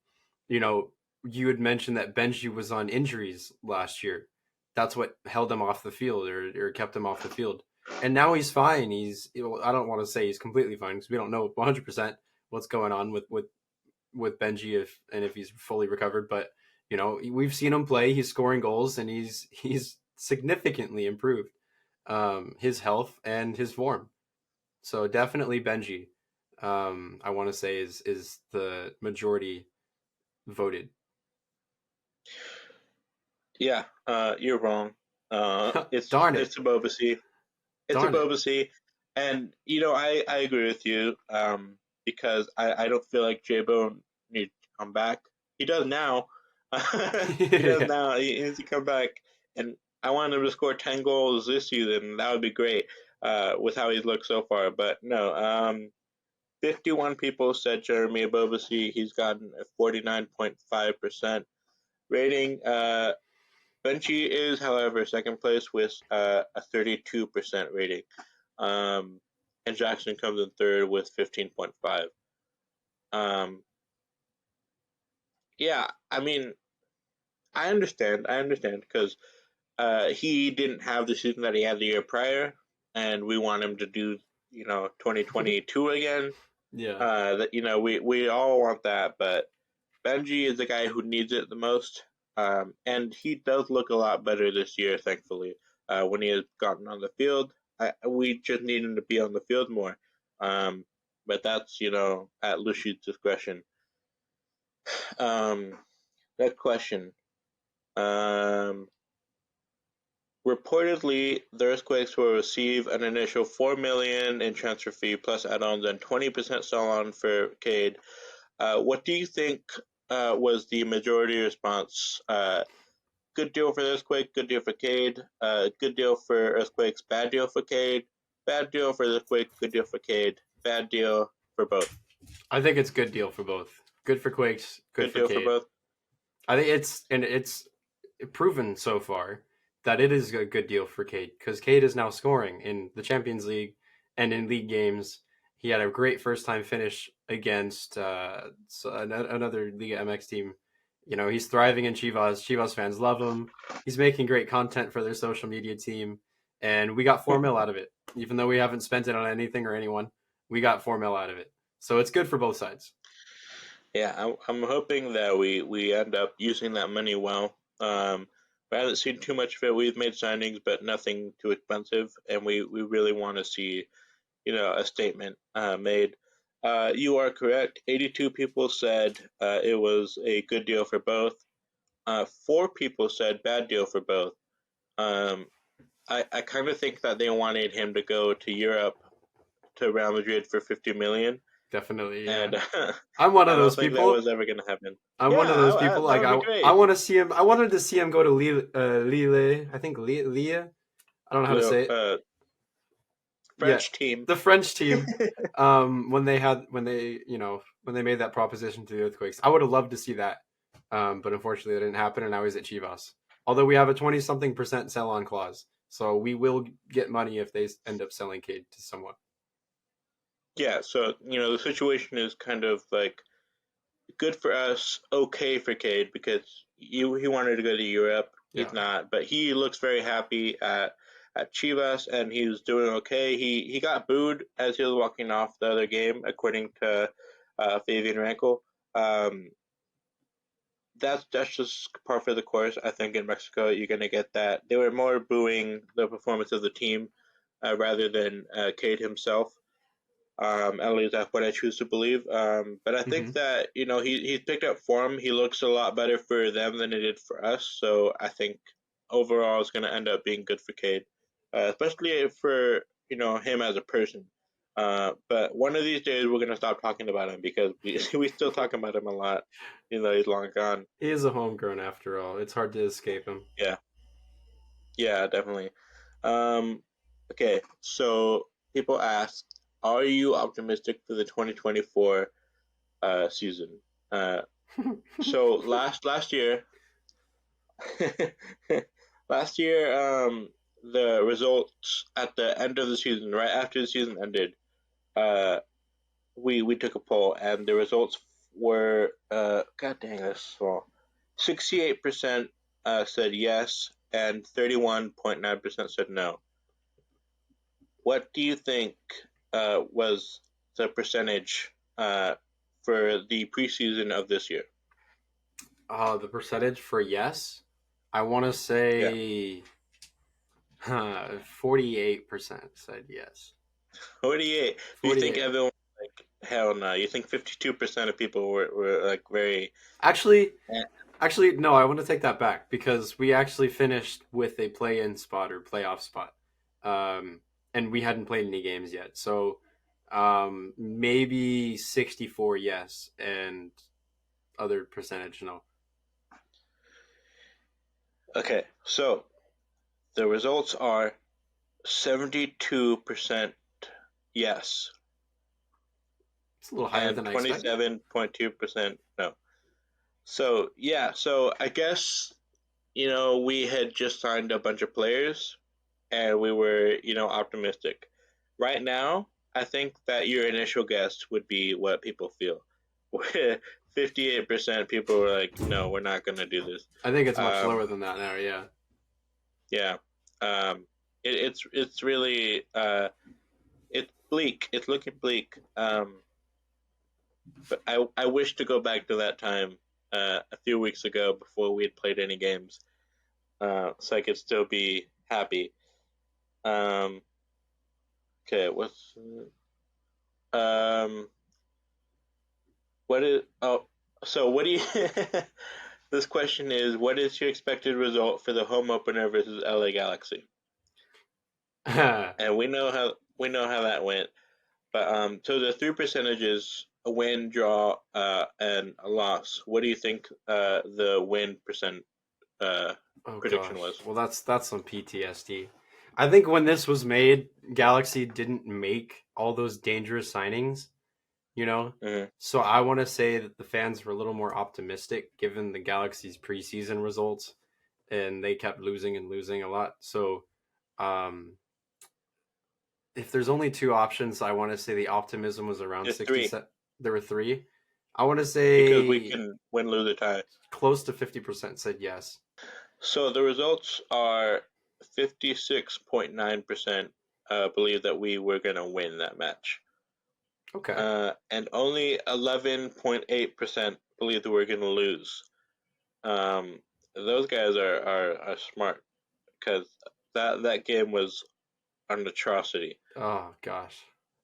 you know, you had mentioned that Benji was on injuries last year. That's what held him off the field or kept him off the field. and now he's fine. I don't want to say he's completely fine because we don't know 100% what's going on with Benji if he's fully recovered. But we've seen him play. He's scoring goals and he's significantly improved his health and his form. So definitely Benji. I want to say is the majority voted. Yeah, you're wrong. It's Darn it! it's Abobasi. It's Darn it! Abobasi, and I agree with you. Because I don't feel like J-Bone needs to come back. He does now. He does Yeah. now. He needs to come back, and I want him to score 10 goals this season. That would be great. With how he's looked so far, but no. 51 people said Jeremy Abobasi. He's gotten a 49.5% rating. Benji is, however, second place with a 32% rating. And Jackson comes in third with 15.5. Um, yeah, I mean, I understand, because he didn't have the season that he had the year prior, and we want him to do, 2022 again. Yeah. That we all want that, but Benji is the guy who needs it the most, and he does look a lot better this year, thankfully. When he has gotten on the field, we just need him to be on the field more. Um, but that's at Lushi's discretion. Um, that question. Um, Reportedly, the Earthquakes will receive an initial $4 million in transfer fee plus add-ons and 20% sell-on for Cade. What do you think was the majority response? Good deal for Earthquake, good deal for Cade. Good deal for Earthquakes, bad deal for Cade. Bad deal for Earthquake, good deal for Cade. Bad deal for both. I think it's good deal for both. Good for Quakes, good Good for deal for Cade. both. I think it's proven so far that it is a good deal for Cade because Cade is now scoring in the Champions League and in league games. He had a great first time finish against another Liga MX team. He's thriving in Chivas. Chivas fans love him. He's making great content for their social media team, and we got 4 mil out of it. Even though we haven't spent it on anything or anyone, we got 4 mil out of it. So it's good for both sides. Yeah, I'm hoping that we end up using that money well. We haven't seen too much of it. We've made signings, but nothing too expensive, and we really want to see a statement made. You are correct. 82 people said it was a good deal for both. 4 people said bad deal for both. Um, I kind of think that they wanted him to go to Europe to Real Madrid for 50 million, Definitely, yeah. and I'm one I of don't those think that people. was ever gonna happen. I'm Yeah, one of those people. that Like would be I great. want to see him. I wanted to see him go to Lille. I think Lille. I don't know how to The say it. Yeah, French team. the French team. When they made that proposition to the Earthquakes, I would have loved to see that. But unfortunately, that didn't happen, and now he's at Chivas. Although we have a 20-something% sell-on clause, so we will get money if they end up selling Cade to someone. Yeah, so the situation is kind of like good for us, okay for Cade, because he wanted to go to Europe. He's Yeah. not, but he looks very happy at Chivas, and he's doing okay. He got booed as he was walking off the other game, according to Fabian Rankel. Um, that's just par for the course. I think in Mexico you're gonna get that. They were more booing the performance of the team rather than Cade himself. At least that's what I choose to believe. But I think Hmm. that he's picked up form. He looks a lot better for them than it did for us. So I think overall it's going to end up being good for Cade, especially for him as a person. But one of these days we're going to stop talking about him because we still talk about him a lot. He's long gone. He is a homegrown after all. It's hard to escape him. Yeah, yeah, definitely. Um, okay, so people ask, are you optimistic for the 2024 season? Uh, so last year, last year, the results at the end of the season, right after the season ended, uh, we took a poll, and the results were god dang, that's small. 68% said yes, and 31.9% said no. what do you think was the percentage for the preseason of this year? The percentage for yes, I want to Yeah, say 48% said yes. 48. You think 48. everyone like hell no? You think 52% of people were like very Actually, eh, actually, no, I want to take that back because we actually finished with a play-in spot or playoff spot, um, and we hadn't played any games yet. So maybe 64 yes, and other percentage no. okay? So the results are 72% yes It's a little higher and than I expected. 27.2% no. So yeah, so I guess we had just signed a bunch of players and we were optimistic. Right now, I think that your initial guess would be what people feel. 58% people were like, no, we're not going to do this. I think it's much Um, lower than that now. Yeah. yeah. It's really it's bleak. It's looking bleak. But I wish to go back to that time a few weeks ago before we had played any games, so I could still be happy. Um, okay, um what is oh so what do you this question is, what is your expected result for the home opener versus LA Galaxy? And we know how that went. But so the three percentages: a win, draw, and a loss. What do you think the win percent uh, Oh prediction gosh. was? Well, that's some PTSD. I think when this was made, Galaxy didn't make all those dangerous signings, you know? Mm-hmm. So I want to say that the fans were a little more optimistic given the Galaxy's preseason results and they kept losing and losing a lot. So um if there's only two options, I want to say the optimism was around There's 60 three set. There were three. I want to because we say can win, lose, or tie. close to 50% said yes. So the results are 56.9% believe that we were going to win that match. Okay. And only 11.8% believe that we're going to lose. Um, those guys are smart because that game was an atrocity. Oh gosh.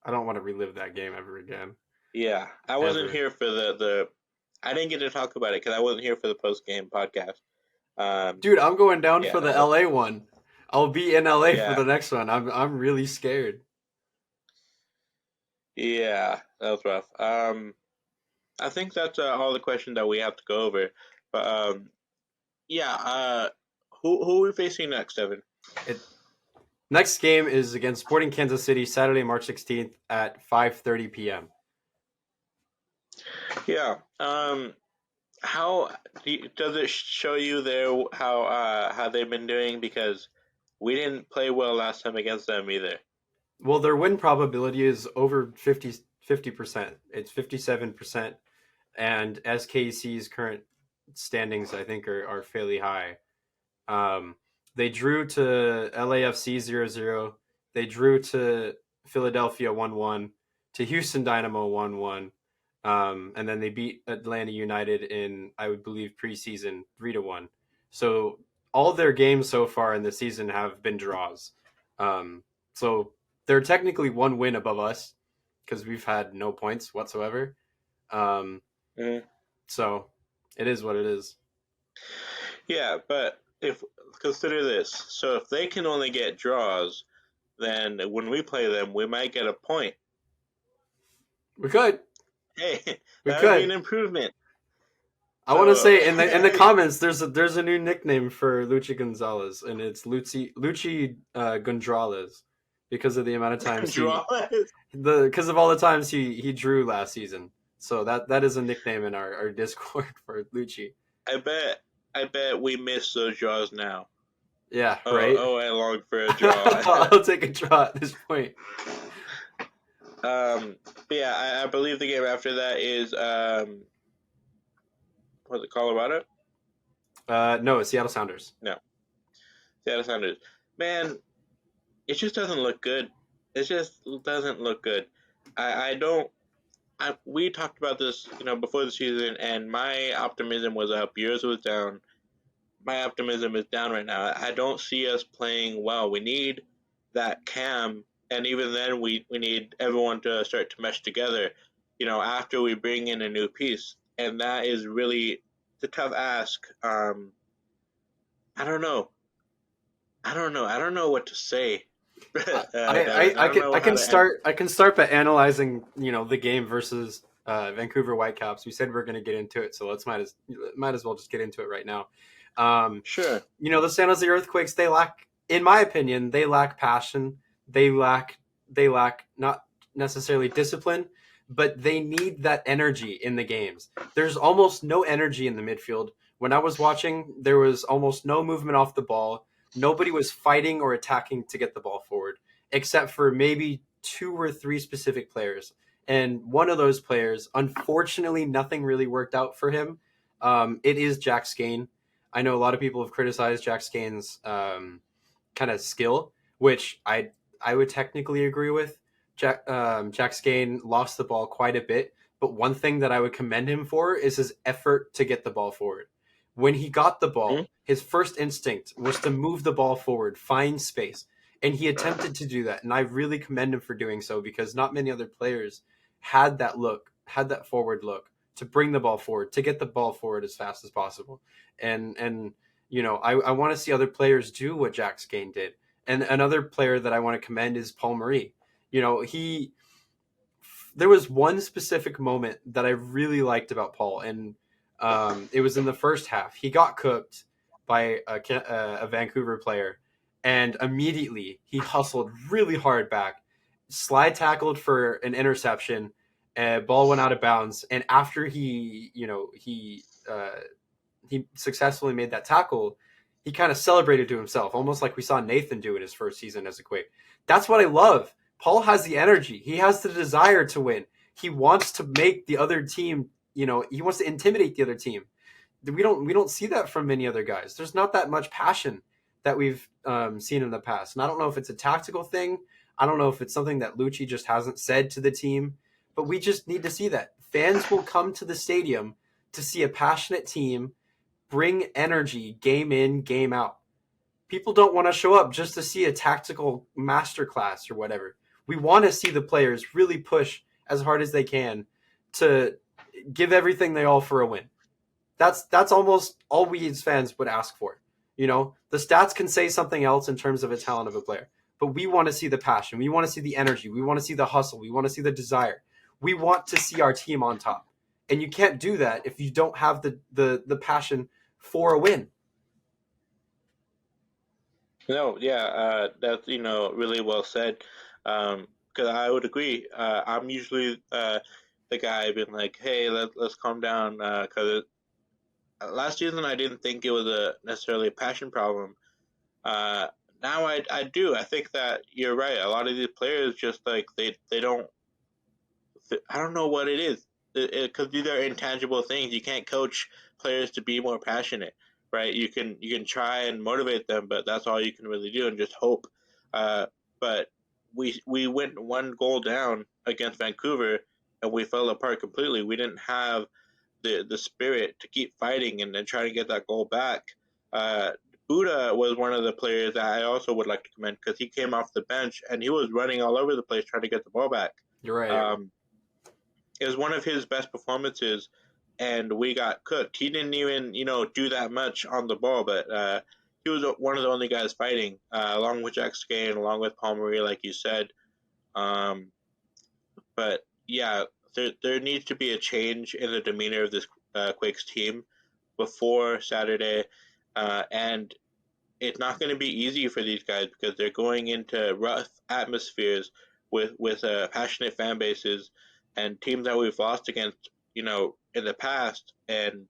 I don't want to relive that game ever again. Yeah, I wasn't Ever. here for the I didn't get to talk about it because I wasn't here for the post game podcast. Dude, I'm going down Yeah, for the LA one. I'll be in LA for yeah, the next one. I'm really scared. yeah. That was rough. I think that's all the questions that we have to go over. But yeah. Who are we facing next, Evan? It Next game is against Sporting Kansas City Saturday, March 16th at 5:30 p.m. Yeah. How does it show you there how they've been doing? Because we didn't play well last time against them either. Well, their win probability is over 50%. It's 57%, and SKC's current standings I think are fairly high. Um, they drew to LAFC 0-0. They drew to Philadelphia 1-1, to Houston Dynamo 1-1. And then they beat Atlanta United in, I would believe, preseason 3-1. So all their games so far in the season have been draws. So they're technically one win above us because we've had no points whatsoever. Um, Mhm. so it is what it is. Yeah, but if consider this, so if they can only get draws, then when we play them, we might get a point. We could. Hey, We that would be an could. improvement. I want to So, say in the comments there's a new nickname for Luchi Gonzalez and it's Luchi Gonzalez because of the amount of times draw. because of all the times he drew last season. So that is a nickname in our Discord for Luchi. I bet. I bet we miss those draws now. Yeah, Oh, right. oh, I long for a draw. I'll take a draw at this point. But yeah, I believe the game after that is was it Colorado? No, it's Seattle Sounders. No, Seattle Sounders. Man, it just doesn't look good. it just doesn't look good. I don't. We talked about this, before the season, and my optimism was up. Yours was down. My optimism is down right now. I don't see us playing well. We need that cam, and even then, we need everyone to start to mesh together. After we bring in a new piece, and that is really the tough ask. I don't know. I don't know. I don't know what to say. Devin, I don't know I how can to end. start by analyzing the game versus Vancouver Whitecaps. We said we are going to get into it, so let's might as well just get into it right now. Um, Sure. the San Jose Earthquakes, they lack, in my opinion, they lack passion. They lack not necessarily discipline, but they need that energy in the games. There's almost no energy in the midfield. When I was watching, there was almost no movement off the ball. Nobody was fighting or attacking to get the ball forward, except for maybe two or three specific players. And one of those players, unfortunately, nothing really worked out for him. It is Jack Skane. I know a lot of people have criticized Jack Skane's kind of skill, which I would technically agree with. Jack Skane lost the ball quite a bit, but one thing that I would commend him for is his effort to get the ball forward. When he got the Hmm? ball, his first instinct was to move the ball forward, find space, and he attempted to do that. And I really commend him for doing so because not many other players had that forward look to bring the ball forward, to get the ball forward as fast as possible. And I want to see other players do what Jack Skane did. And another player that I want to commend is Paul Marie. He there was one specific moment that I really liked about Paul, and it was in the first half. He got cooked by a Vancouver player, and immediately he hustled really hard back, slide tackled for an interception, ball went out of bounds, and after he successfully made that tackle, he kind of celebrated to himself, almost like we saw Nathan do in his first season as a Quake. That's what I love. Paul has the energy. He has the desire to win. He wants to make the other team, he wants to intimidate the other team. We don't see that from many other guys. There's not that much passion that we've seen in the past. And I don't know if it's a tactical thing. I don't know if it's something that Lucci just hasn't said to the team, but we just need to see that. Fans will come to the stadium to see a passionate team bring energy game in, game out. People don't want to show up just to see a tactical masterclass or whatever. We want to see the players really push as hard as they can to give everything they all for a win. That's almost all we as fans would ask for. The stats can say something else in terms of a talent of a player, but we want to see the passion. We want to see the energy. We want to see the hustle. We want to see the desire. We want to see our team on top. And you can't do that if you don't have the passion for a win. No, yeah, that's really well said. Because I would agree. I'm usually the guy being like, "Hey, let's calm down." Because last season I didn't think it was a necessarily a passion problem. Uh, Now I do. I think that you're right. A lot of these players just like they don't. I don't know what it is because these are intangible things. You can't coach players to be more passionate, right? You can try and motivate them, but that's all you can really do and just hope. But we went one goal down against Vancouver and we fell apart completely. We didn't have the spirit to keep fighting and then try to get that goal back. Uh, Buddha was one of the players that I also would like to commend because he came off the bench and he was running all over the place trying to get the ball back. You're right. Um, it was one of his best performances, and we got cooked. He didn't even, do that much on the ball, but he was one of the only guys fighting, along with Jack Skane, along with Paul Marie, like you said. Um, but yeah, there needs to be a change in the demeanor of this Quakes team before Saturday, and it's not going to be easy for these guys because they're going into rough atmospheres with passionate fan bases and teams that we've lost against, in the past. And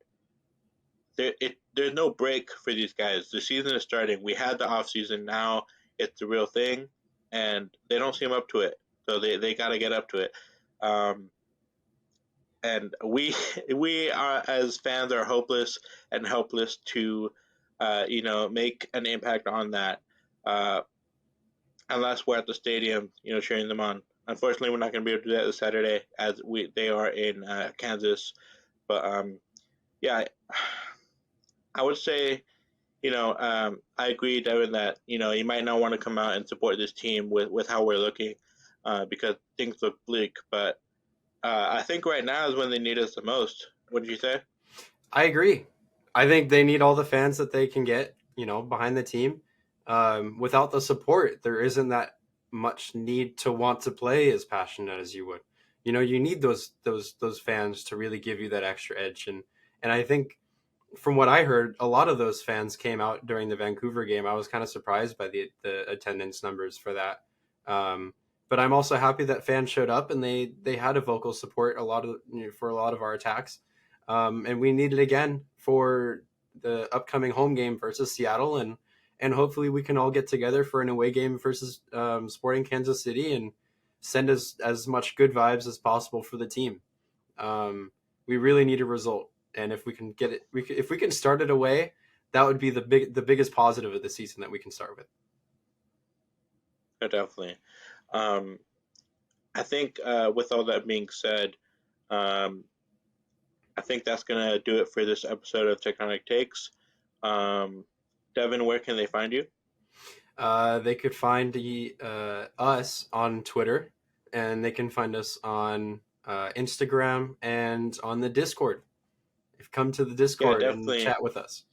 there's no break for these guys. The season is starting. We had the off season. Now it's the real thing, and they don't seem up to it. So they got to get up to it. Um, and we are as fans are hopeless and helpless to make an impact on that. Uh, unless we're at the stadium, cheering them on. Unfortunately, we're not going to be able to do that this Saturday as they are in Kansas. But yeah, I would say I agree, Devin, that you might not want to come out and support this team with how we're looking because things look bleak. But I think right now is when they need us the most. What did you say? I agree. I think they need all the fans that they can get, behind the team. Without the support, there isn't that much need to want to play as passionate as you would. You need those fans to really give you that extra edge, and I think from what I heard, a lot of those fans came out during the Vancouver game. I was kind of surprised by the attendance numbers for that. Um, but I'm also happy that fans showed up and they had a vocal support for a lot of our attacks. And we need it again for the upcoming home game versus Seattle, and hopefully we can all get together for an away game versus Sporting Kansas City and send as much good vibes as possible for the team. We really need a result, and if we can get it, if we can start it away, that would be the biggest positive of the season that we can start with. Yeah, definitely. Um, I think with all that being said, um, I think that's gonna do it for this episode of Tectonic Takes. Um, Devin, where can they find you? They could find us on Twitter, and they can find us on Instagram and on the Discord. Come to the Yeah, Discord and definitely. chat with us.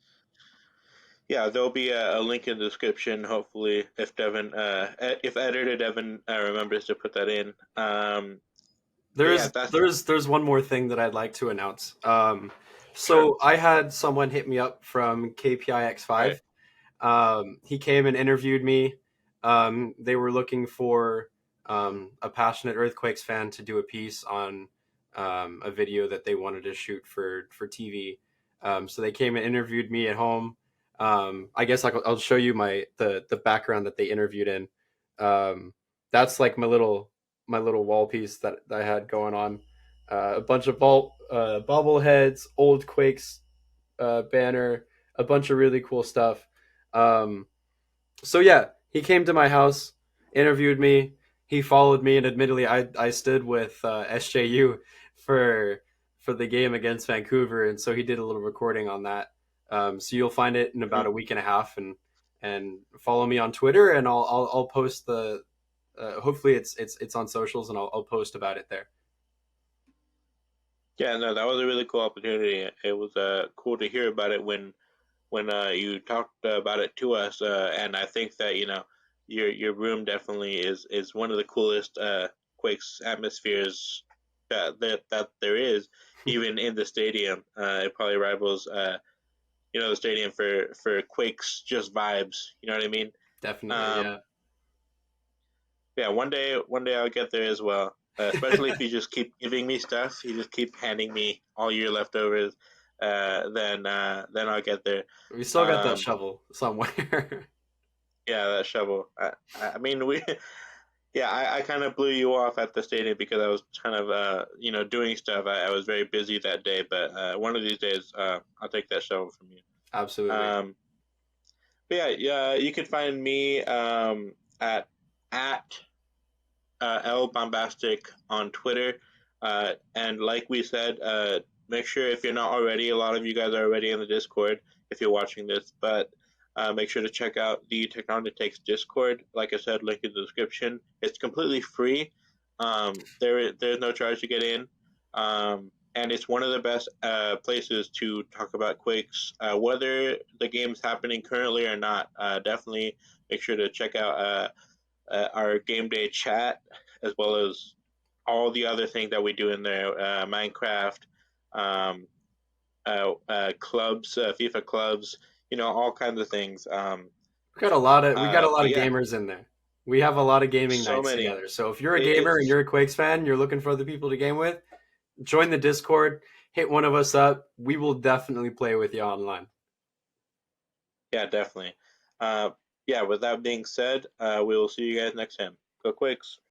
Yeah, there'll be a link in the description. Hopefully, if editor Devin remembers to put that in. But yeah, There's that's there's there's one more thing that I'd like to announce. sure. So I had someone hit me up from KPI Right. X5. He came and interviewed me. They were looking for a passionate Earthquakes fan to do a piece on a video that they wanted to shoot for TV. So they came and interviewed me at home. I guess I'll show you the background that they interviewed in. That's like my little wall piece that I had going on. A bunch of bobbleheads, old Quakes banner, a bunch of really cool stuff. Um, so yeah, he came to my house, interviewed me. He followed me, and admittedly, I stood with SJU for for the game against Vancouver, and so he did a little recording on that. So you'll find it in about Mhm. a week and a half, and follow me on Twitter, and I'll post the. Hopefully, it's on socials, and I'll post about it there. Yeah, no, that was a really cool opportunity. It was cool to hear about it when you talked about it to us, and I think that your room definitely is one of the coolest Quakes atmospheres that there is, even in the stadium. It probably rivals the stadium for Quakes just vibes. You know what I mean? Definitely, yeah. Um, yeah, one day I'll get there as well. Especially if you just keep giving me stuff, you just keep handing me all your leftovers. Then I'll get there. We still got that Um, shovel somewhere. yeah, that shovel. I mean, yeah, I kind of blew you off at the stadium because I was kind of, doing stuff. I was very busy that day, but one of these days, I'll take that shovel from you. Absolutely. Um, but yeah, you can find me at L Bombastic on Twitter. And like we said, make sure if you're not already, a lot of you guys are already in the Discord if you're watching this, but make sure to check out the Tectonic Takes Discord. Like I said, link in the description. It's completely free. There's no charge to get in. And it's one of the best places to talk about Quakes, whether the game's happening currently or not. Definitely make sure to check out our game day chat, as well as all the other things that we do in there, Minecraft, um, clubs, FIFA clubs, all kinds of things. We got a lot But of yeah, gamers in there. We have a lot of gaming so nights many. together. So if you're a gamer and It's you're a Quakes fan, you're looking for other people to game with, join the Discord, hit one of us up. We will definitely play with you online. Yeah, definitely. Uh, yeah. With that being said, we will see you guys next time. Go Quakes.